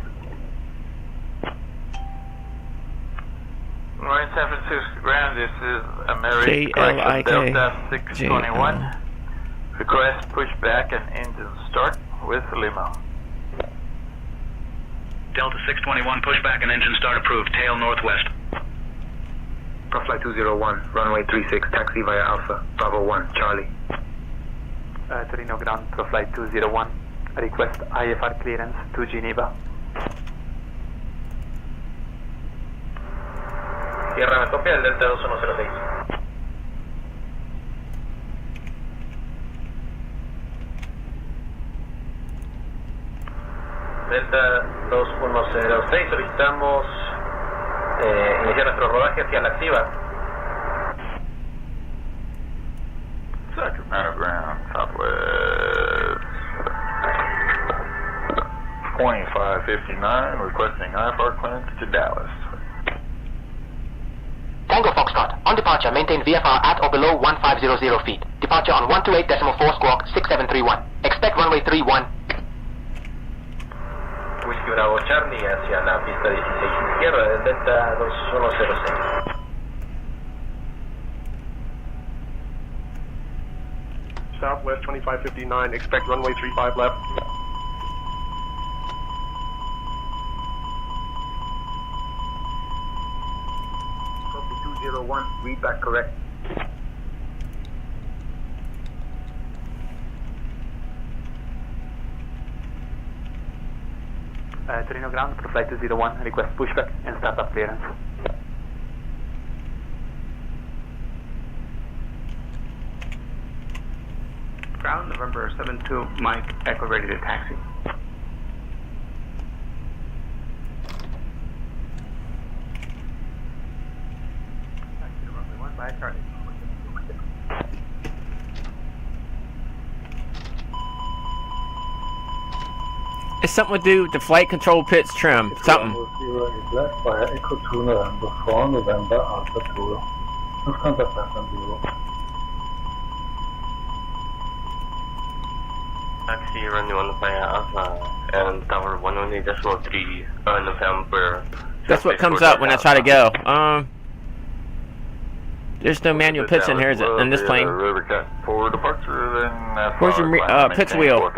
Right, San Francisco ground, this is American JLIK. Delta 621. Request pushback and engine start with Lima. Delta 621, pushback and engine start approved. Tail northwest. Profile 201, runway 36, taxi via Alpha, Bravo 1, Charlie. Torino ground, Profile 201. Request IFR clearance to Geneva. Tierra Metopia, el Delta 2106. Delta 2106, solicitamos iniciar nuestro rodaje hacia la activa. Sacramento ground, southwest 2559, requesting IFR clearance to Dallas. Tango Foxtrot, on departure, maintain VFR at or below 1500 feet. Departure on 128.4 squawk 6731. Expect runway 31. Whiskey Bravo Charlie hacia la pista 16 izquierda del Delta 2106. Southwest 2559, expect runway 35 left. Copy 201, read back correct. Torino ground, Profile 201, request pushback and startup clearance. Ground, November 72, Mike, Echo ready to taxi. Taxi to runway 1 by Charlie. It's something to do with the flight control pit's trim. Something. Is left via Echo 2 November 4 November Alpha 2. Lufthansa 510. Taxi runway 1 via Alpha and tower 118.3 November. That's what comes up when I try to go. There's no manual pitch in here, is it? In this plane? For departure, then Where's your pitch wheel?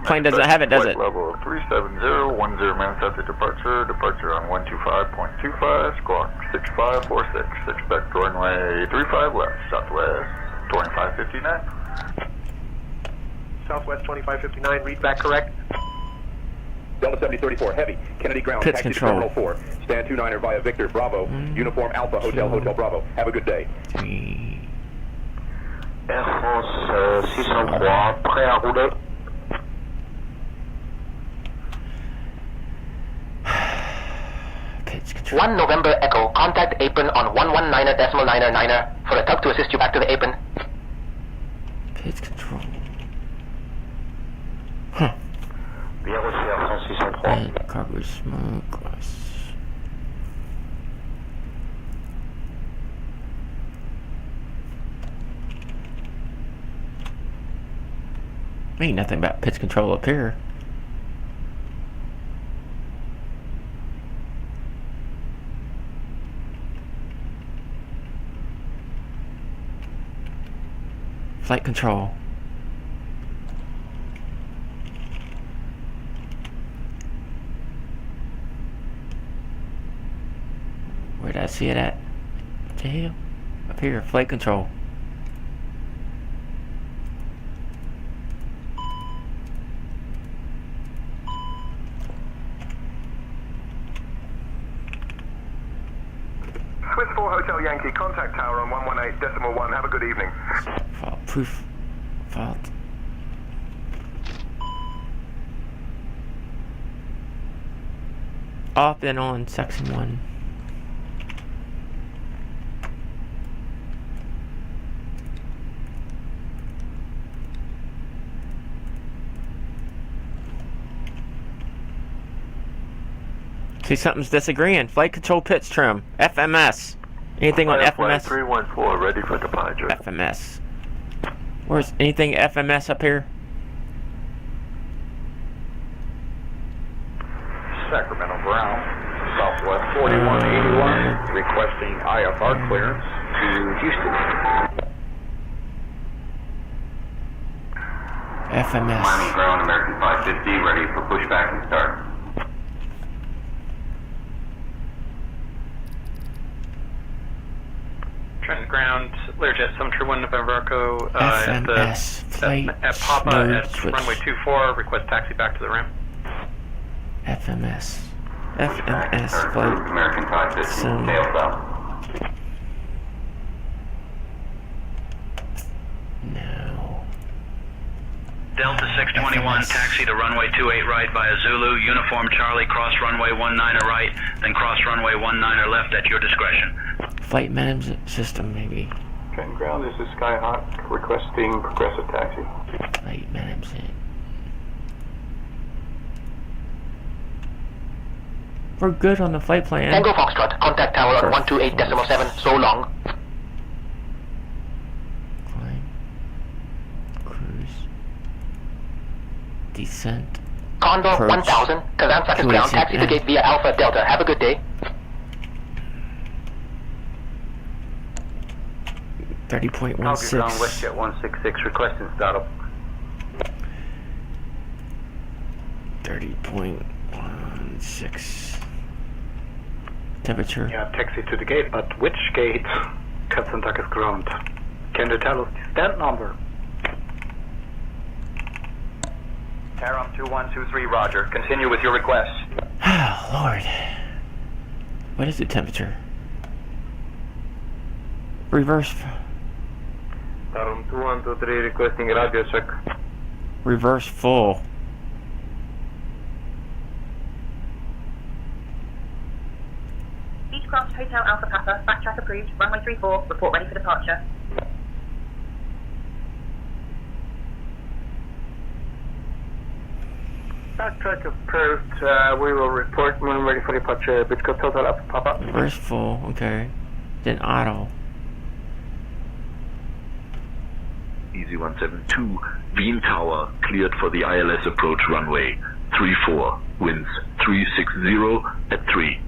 Plane doesn't have it, does it? Level 370, 10 minutes after departure. Departure on 125.25, squawk 6546. Expect runway 35 left, southwest 2559. Southwest 2559, read back correct. Delta 7034, heavy, Kennedy ground, Pitch taxi control. to Terminal 4, stand 29er via Victor, Bravo, uniform Alpha, Hotel, Hotel Bravo. Have a good day. Air France 603, prêt à rouler. Pitch control. 1 November Echo, contact apron on 119.999 for a tug to assist you back to the apron. Pitch control. Bien reçu Air France 603. Cargo smoke. Ain't nothing about pitch control up here. Flight control. Where did I see it at? What the hell? Up here, flight control. Swiss 4 Hotel Yankee, contact tower on night, decimal 1. Have a good evening. Fault proof. Fault. Off and on section 1. See, something's disagreeing. Flight control pitch trim. FMS. Anything on FMS? 314, ready for departure. FMS. Where's anything FMS up here? Sacramento ground, Southwest 4181, requesting IFR clearance to Houston. FMS. Miami ground, American 550, ready for pushback and start. Trenton ground, Learjet 731 November Echo FMS. at Papa at runway 24. Request taxi back to the ramp. FMS. FMS flight. American 550, tail south. No. Delta 621, taxi to runway 28 right via Zulu, uniform Charlie, cross runway 19er right, then cross runway 19er left at your discretion. Flight management system, maybe. Trenton ground, this is Skyhawk, requesting progressive taxi. Flight management. We're good on the flight plan. Tango Foxtrot, contact tower on 128.7, so long. Climb. Cruise. Descent. Condor Approach. 1000, Kazan Second ground, taxi to gate via Alpha Delta. Have a good day. 30.16. WestJet 166, requesting startup. 30.16. Temperature. Yeah, taxi to the gate, but which gate? Captain Tucker's ground. Can you tell us the stand number? Tarom 2123, roger. Continue with your request. Oh, Lord. What is the temperature? Reverse. Tarom 2123, requesting radio check. Reverse full. Beechcroft Hotel Alpha Papa, backtrack approved, runway 34, report ready for departure. Backtrack approved, we will report when ready for departure. Beechcroft Hotel Alpha Papa. Reverse full, okay. Then auto. Easy 172, Wien Tower, cleared for the ILS approach runway 34, winds 360 at 3.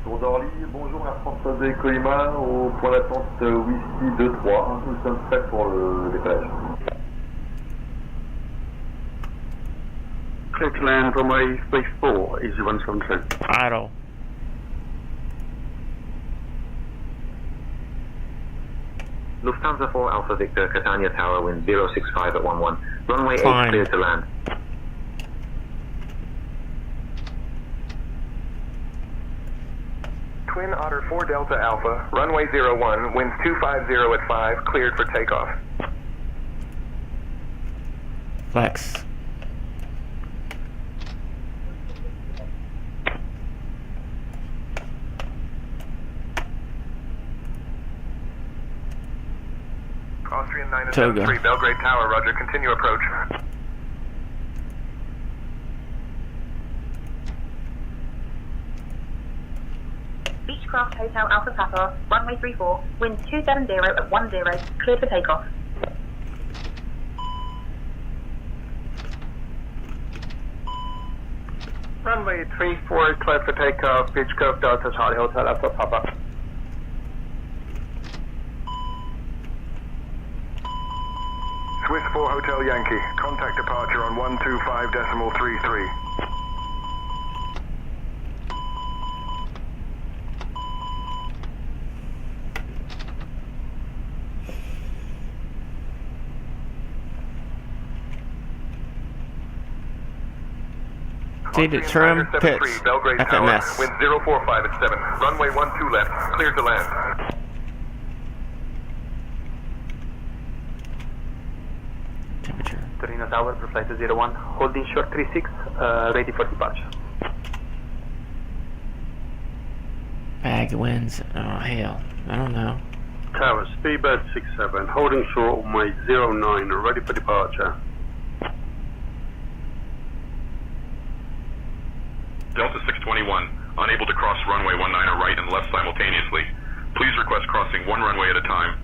Tour d'Orly, bonjour Air France des Colima, au point d'attente Whisky 23, nous sommes prêts pour le décollage. Clear to land runway 34, easy 172. Auto. Lufthansa 4 Alpha Victor, Catania Tower, wind 065 at 11. Runway 8 clear to land. Twin Otter 4 Delta Alpha, runway 01, winds 250 at 5, cleared for takeoff. Flex. Austrian 973, Belgrade Tower, roger, continue approach. Beechcroft Hotel Alpha Papa, runway 34, wind 270 at 10, cleared for takeoff. Runway 34, clear for takeoff, Beechcroft Delta Charlie Hotel Alpha Papa. Swiss 4 Hotel Yankee, contact departure on 125.33. Updated trim, pitch, Belgrade FMS. Tower, wind 045 at 7, runway 12 left, clear to land. Temperature. Torino Tower, flight to 01, holding short 36, ready for departure. Bag winds. Oh, hell. I don't know. Tower, speedbird 67, holding short runway 09, ready for departure. Delta 621, unable to cross runway 19 right and left simultaneously. Please request crossing one runway at a time.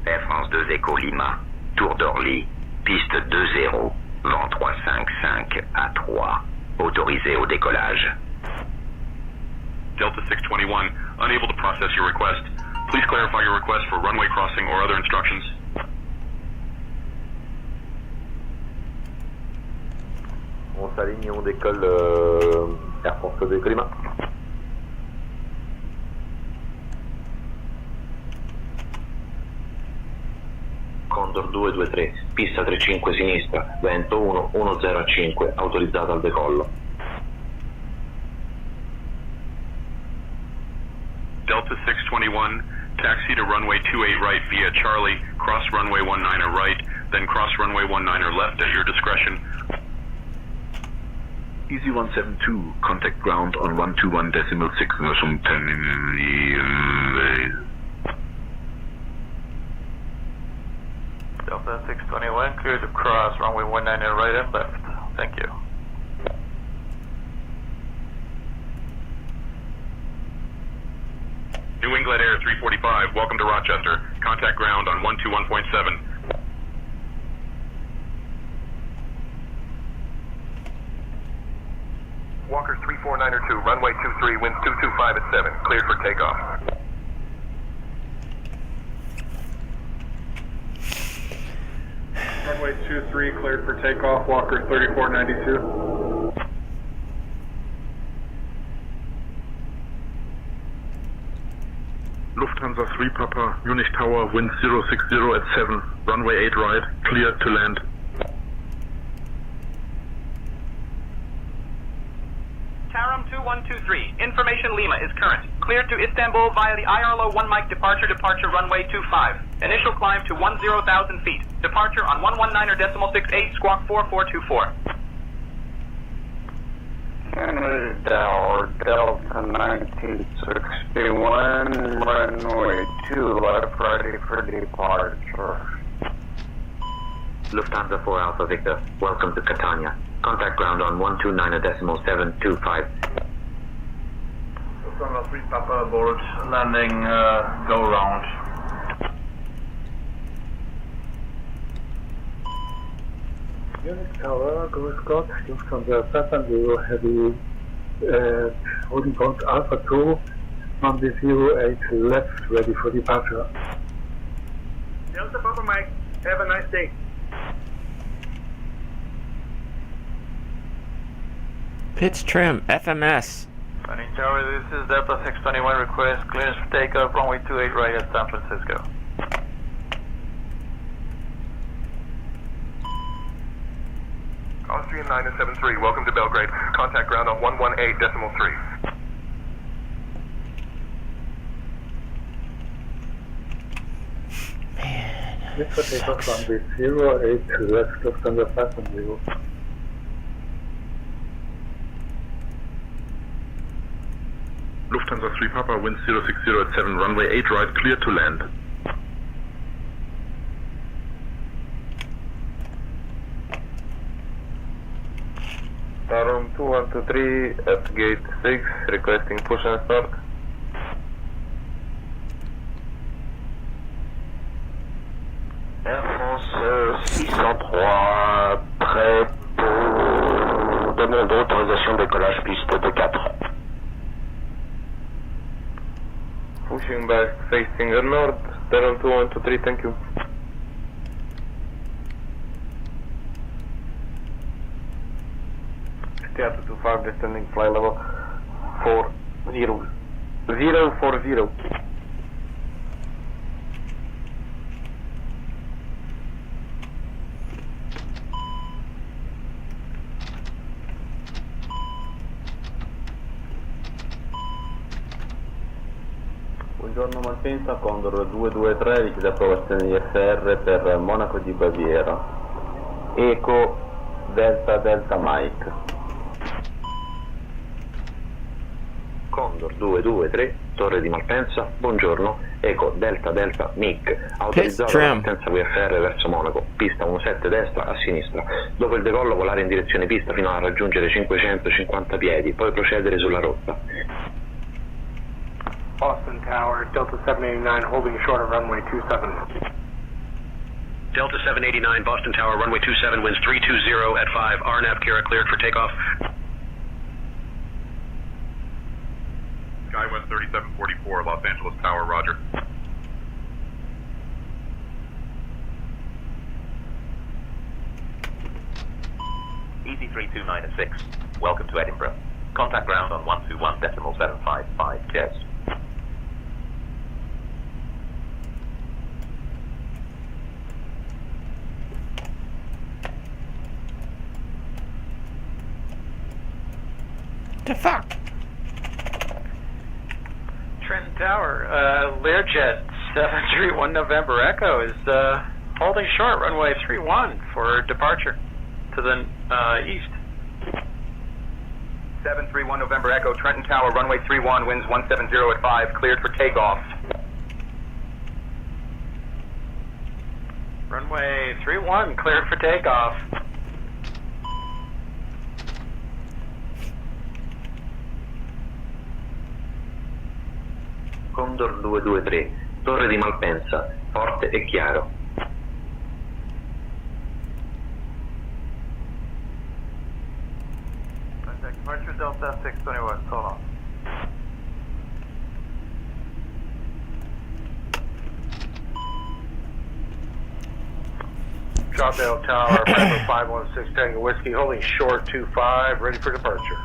Air France 2 Echo Lima, Tour d'Orly, piste 20, vent 355 à 3, autorisé au décollage. Delta 621, unable to process your request. Please clarify your request for runway crossing or other instructions. On s'aligne et on décolle Air France 2 Echo Lima. Condor 223, pista 35 sinistra, vento 1, 105, autorizzata al decollo. Delta 621, taxi to runway 28 right via Charlie, cross runway 19 right, then cross runway 19 left at your discretion. Easy 172, contact ground on 121.6 version 10. Delta 621, clear to cross runway 19 right and left. Thank you. New England Air 345, welcome to Rochester. Contact ground on 121.7. Walker 34902, runway 23, winds 225 at 7, cleared for takeoff. Runway 23, cleared for takeoff, Walker 3492. Lufthansa 3 Papa, Munich Tower, wind 060 at 7, runway 8 right, cleared to land. Taram 2123, information Lima is current. Cleared to Istanbul via the IRLO 1 Mike departure runway 25. Initial climb to 10,000 feet. Departure on 119.68, squawk 4424. Tower, Delta 1961, runway 2 left, ready for departure. Lufthansa 4 Alpha Victor, welcome to Catania. Contact ground on 129.725. Lufthansa 3 Papa aboard, landing, go round. Munich Tower, go Scott, Lufthansa 500 heavy, holding point Alpha 2, runway 08 left, ready for departure. Delta Papa Mike, have a nice day. Pitch trim, FMS. Running Tower, this is Delta 621, request clearance for takeoff, runway 28 right at San Francisco. Austrian 973, welcome to Belgrade. Contact ground on 118.3. Cleared for takeoff, runway 08 left, Lufthansa 500. Lufthansa 3 Papa, wind 060 at 7, runway 8 right, clear to land. Taram 2123 at gate 6, requesting push and start. Air France 603, prêt pour demande d'autorisation de décollage piste de 4. Pushing back, facing the north, Taram 2123, thank you. Theater 25, descending flight level 40. 040. buongiorno Malpensa, Condor 223, richiede approvazione di FR per Monaco di Baviera. Eco Delta Delta Mike. Condor 223, Torre di Malpensa, buongiorno, Eco Delta Delta MiG, autorizzato la partenza VFR verso Monaco, pista 17 destra a sinistra, dopo il decollo volare in direzione pista fino a raggiungere 550 piedi, poi procedere sulla rotta. Boston Tower, Delta 789, holding short of runway 27. Delta 789, Boston Tower, runway 27, winds 320 at 5, RNAV Kira cleared for takeoff. Skywest 3744, Los Angeles Tower, roger. Easy 32906, welcome to Edinburgh. Contact ground on 121.755, Jets. The fuck? Trenton Tower, Learjet 731 November Echo is holding short runway 31 for departure to the east. 731 November Echo, Trenton Tower, runway 31, winds 170 at 5, cleared for takeoff. Runway 31, cleared for takeoff. Condor 223, Torre di Malpensa, forte e chiaro. Contact departure Delta 621, hold on. Troutdale Tower, Bravo 516 Tango Whiskey, holding short 25, ready for departure.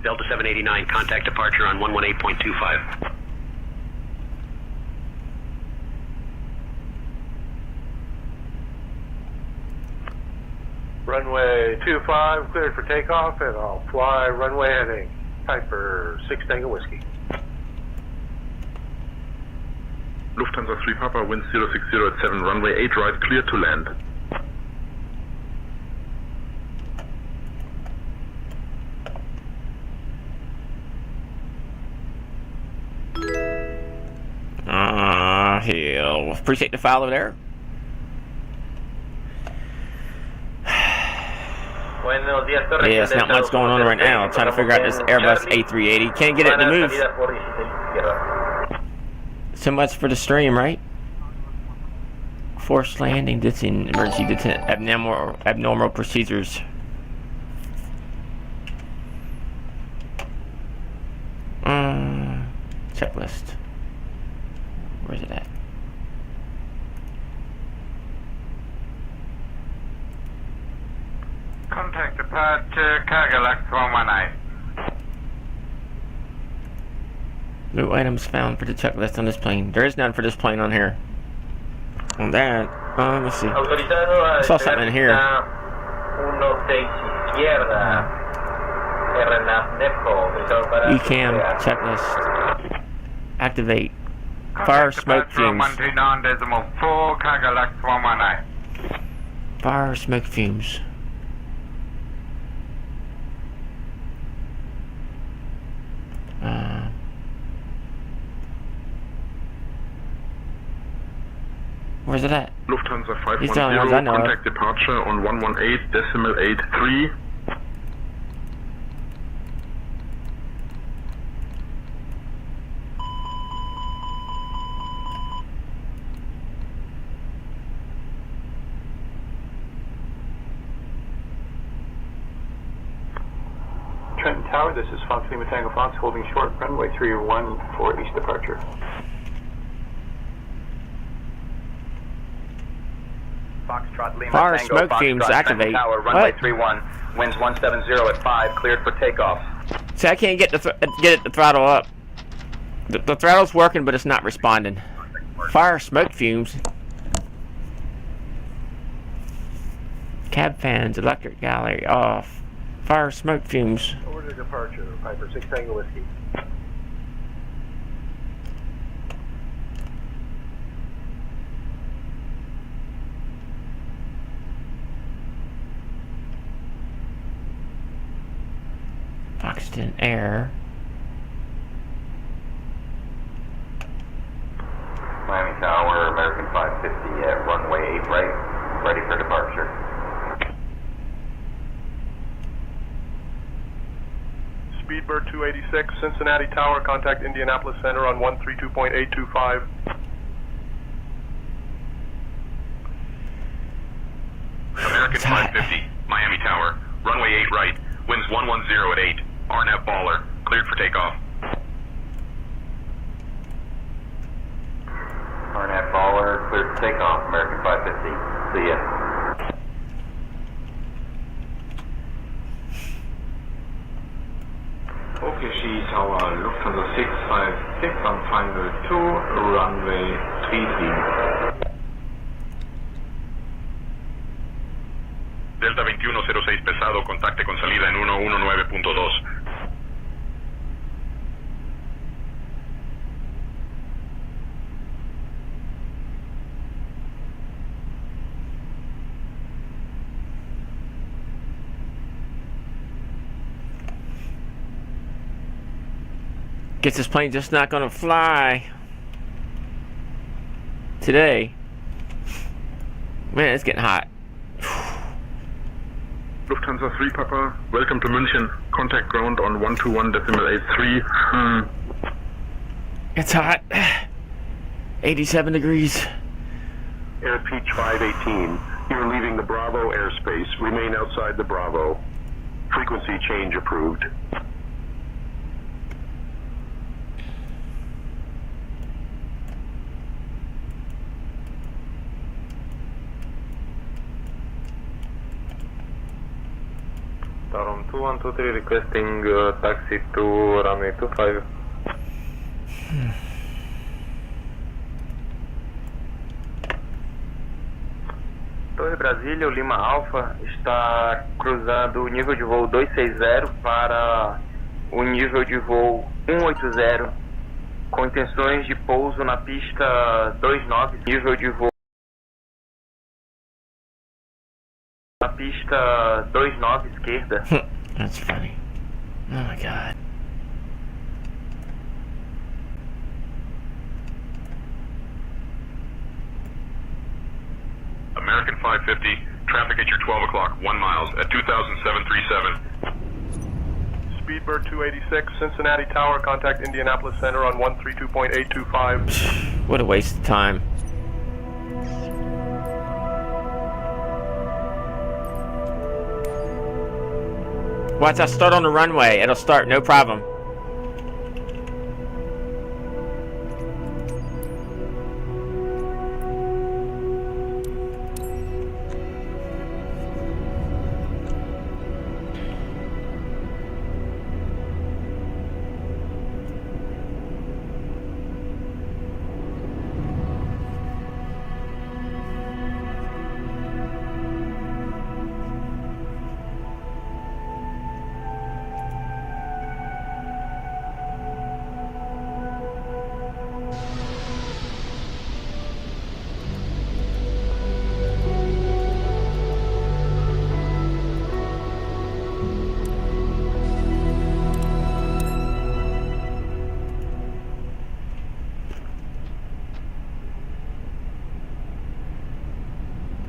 Delta 789, contact departure on 118.25. Runway 25, cleared for takeoff, and I'll fly runway heading Piper 6 Tango Whiskey. Lufthansa 3 Papa, wind 060 at 7, runway 8 right, clear to land. Hell. Appreciate the follow there. Yeah, it's not much going on right now. I'm trying to figure out this Airbus A380. Can't get it to move. So much for the stream, right? Forced landing, emergency abnormal procedures. Checklist. Where's it at? Contact departure, Cargolax 119. No items found for the checklist on this plane. There is none for this plane on here. On that, let me see. I saw something in here. ECAM checklist. Activate. Fire smoke fumes. 139.4, Cargolax 119. Fire smoke fumes. Where's it at? Lufthansa He's the only ones I 510, know of. contact departure on 118.83. Trenton Tower, this is Fox Lima Tango Fox, holding short runway 31 for east departure. Foxtrot Lima Fire Tango, smoke Foxtrot, fumes Trenton activate. Tower, runway What? 31, winds 170 at 5, cleared for takeoff. See, I can't get get it to throttle up. The throttle's working, but it's not responding. Fire smoke fumes. Cab fans, electric gallery off. Fire smoke fumes. Over to departure, Piper 6 Tango Whiskey. Oxygen air. Miami Tower, American 550 at runway 8 right, ready for departure. Speedbird 286, Cincinnati Tower, contact Indianapolis Center on 132.825. American 550, Miami Tower, runway 8 right, winds 110 at 8, RNAV Baller, cleared for takeoff. RNAV Baller, cleared for takeoff, American 550. See ya. Okay, she's our Lufthansa 656 on final 2, runway 33. Delta 2106 pesado, contacte con salida en 119.2. Guess this plane just not gonna fly today. Man, it's getting hot. Lufthansa 3 Papa, welcome to München. Contact ground on 121.83. It's hot. 87 degrees. Air Peach 518, you're leaving the Bravo airspace. Remain outside the Bravo. Frequency change approved. Tarom 2123 requesting taxi to runway 25. Torre Brasília, o Lima Alpha está cruzando o nível de voo 260 para o nível de voo 180, com intenções de pouso na pista 29, nível de voo na pista 29 esquerda. That's funny. Oh my god. American 550, traffic at your 12 o'clock, 1 miles at 2,737. Speedbird 286, Cincinnati Tower, contact Indianapolis Center on 132.825. What a waste of time. Once I start on the runway, it'll start, no problem.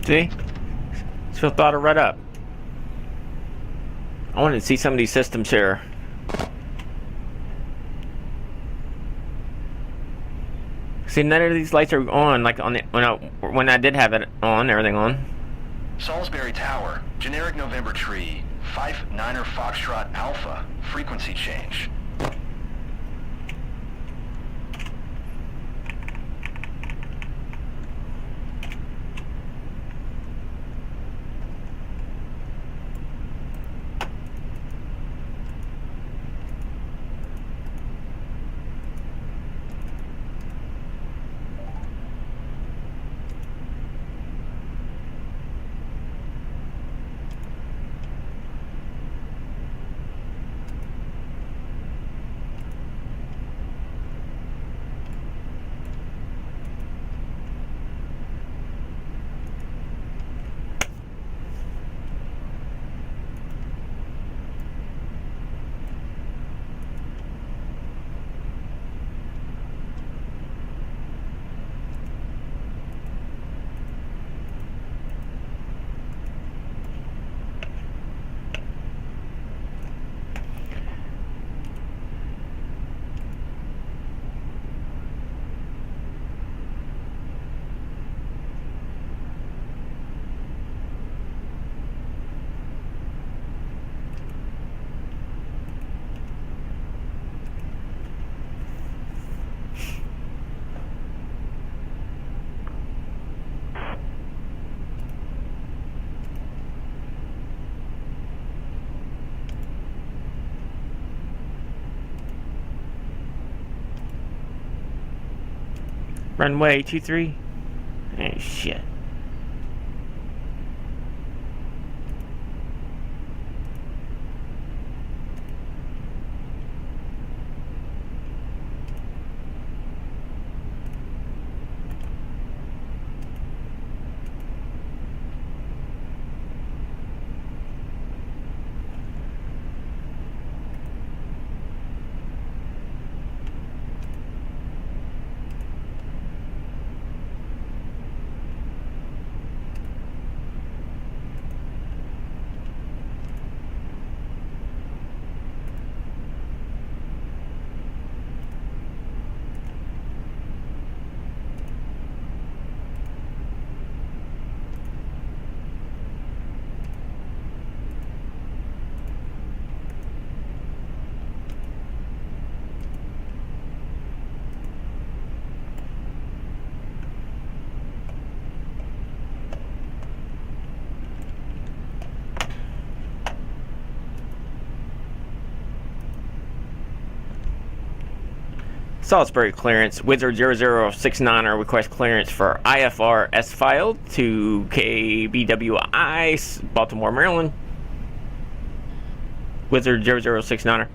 See? Still thought it right up. I wanted to see some of these systems here. See, none of these lights are on, like on the, when I did have it on, everything on. Salisbury Tower, generic November tree, 59er Foxtrot Alpha, frequency change. Runway 23. Hey, shit. Salisbury clearance. Wizard 0069er request clearance for IFR S filed to KBWI, Baltimore, Maryland. Wizard 0069er.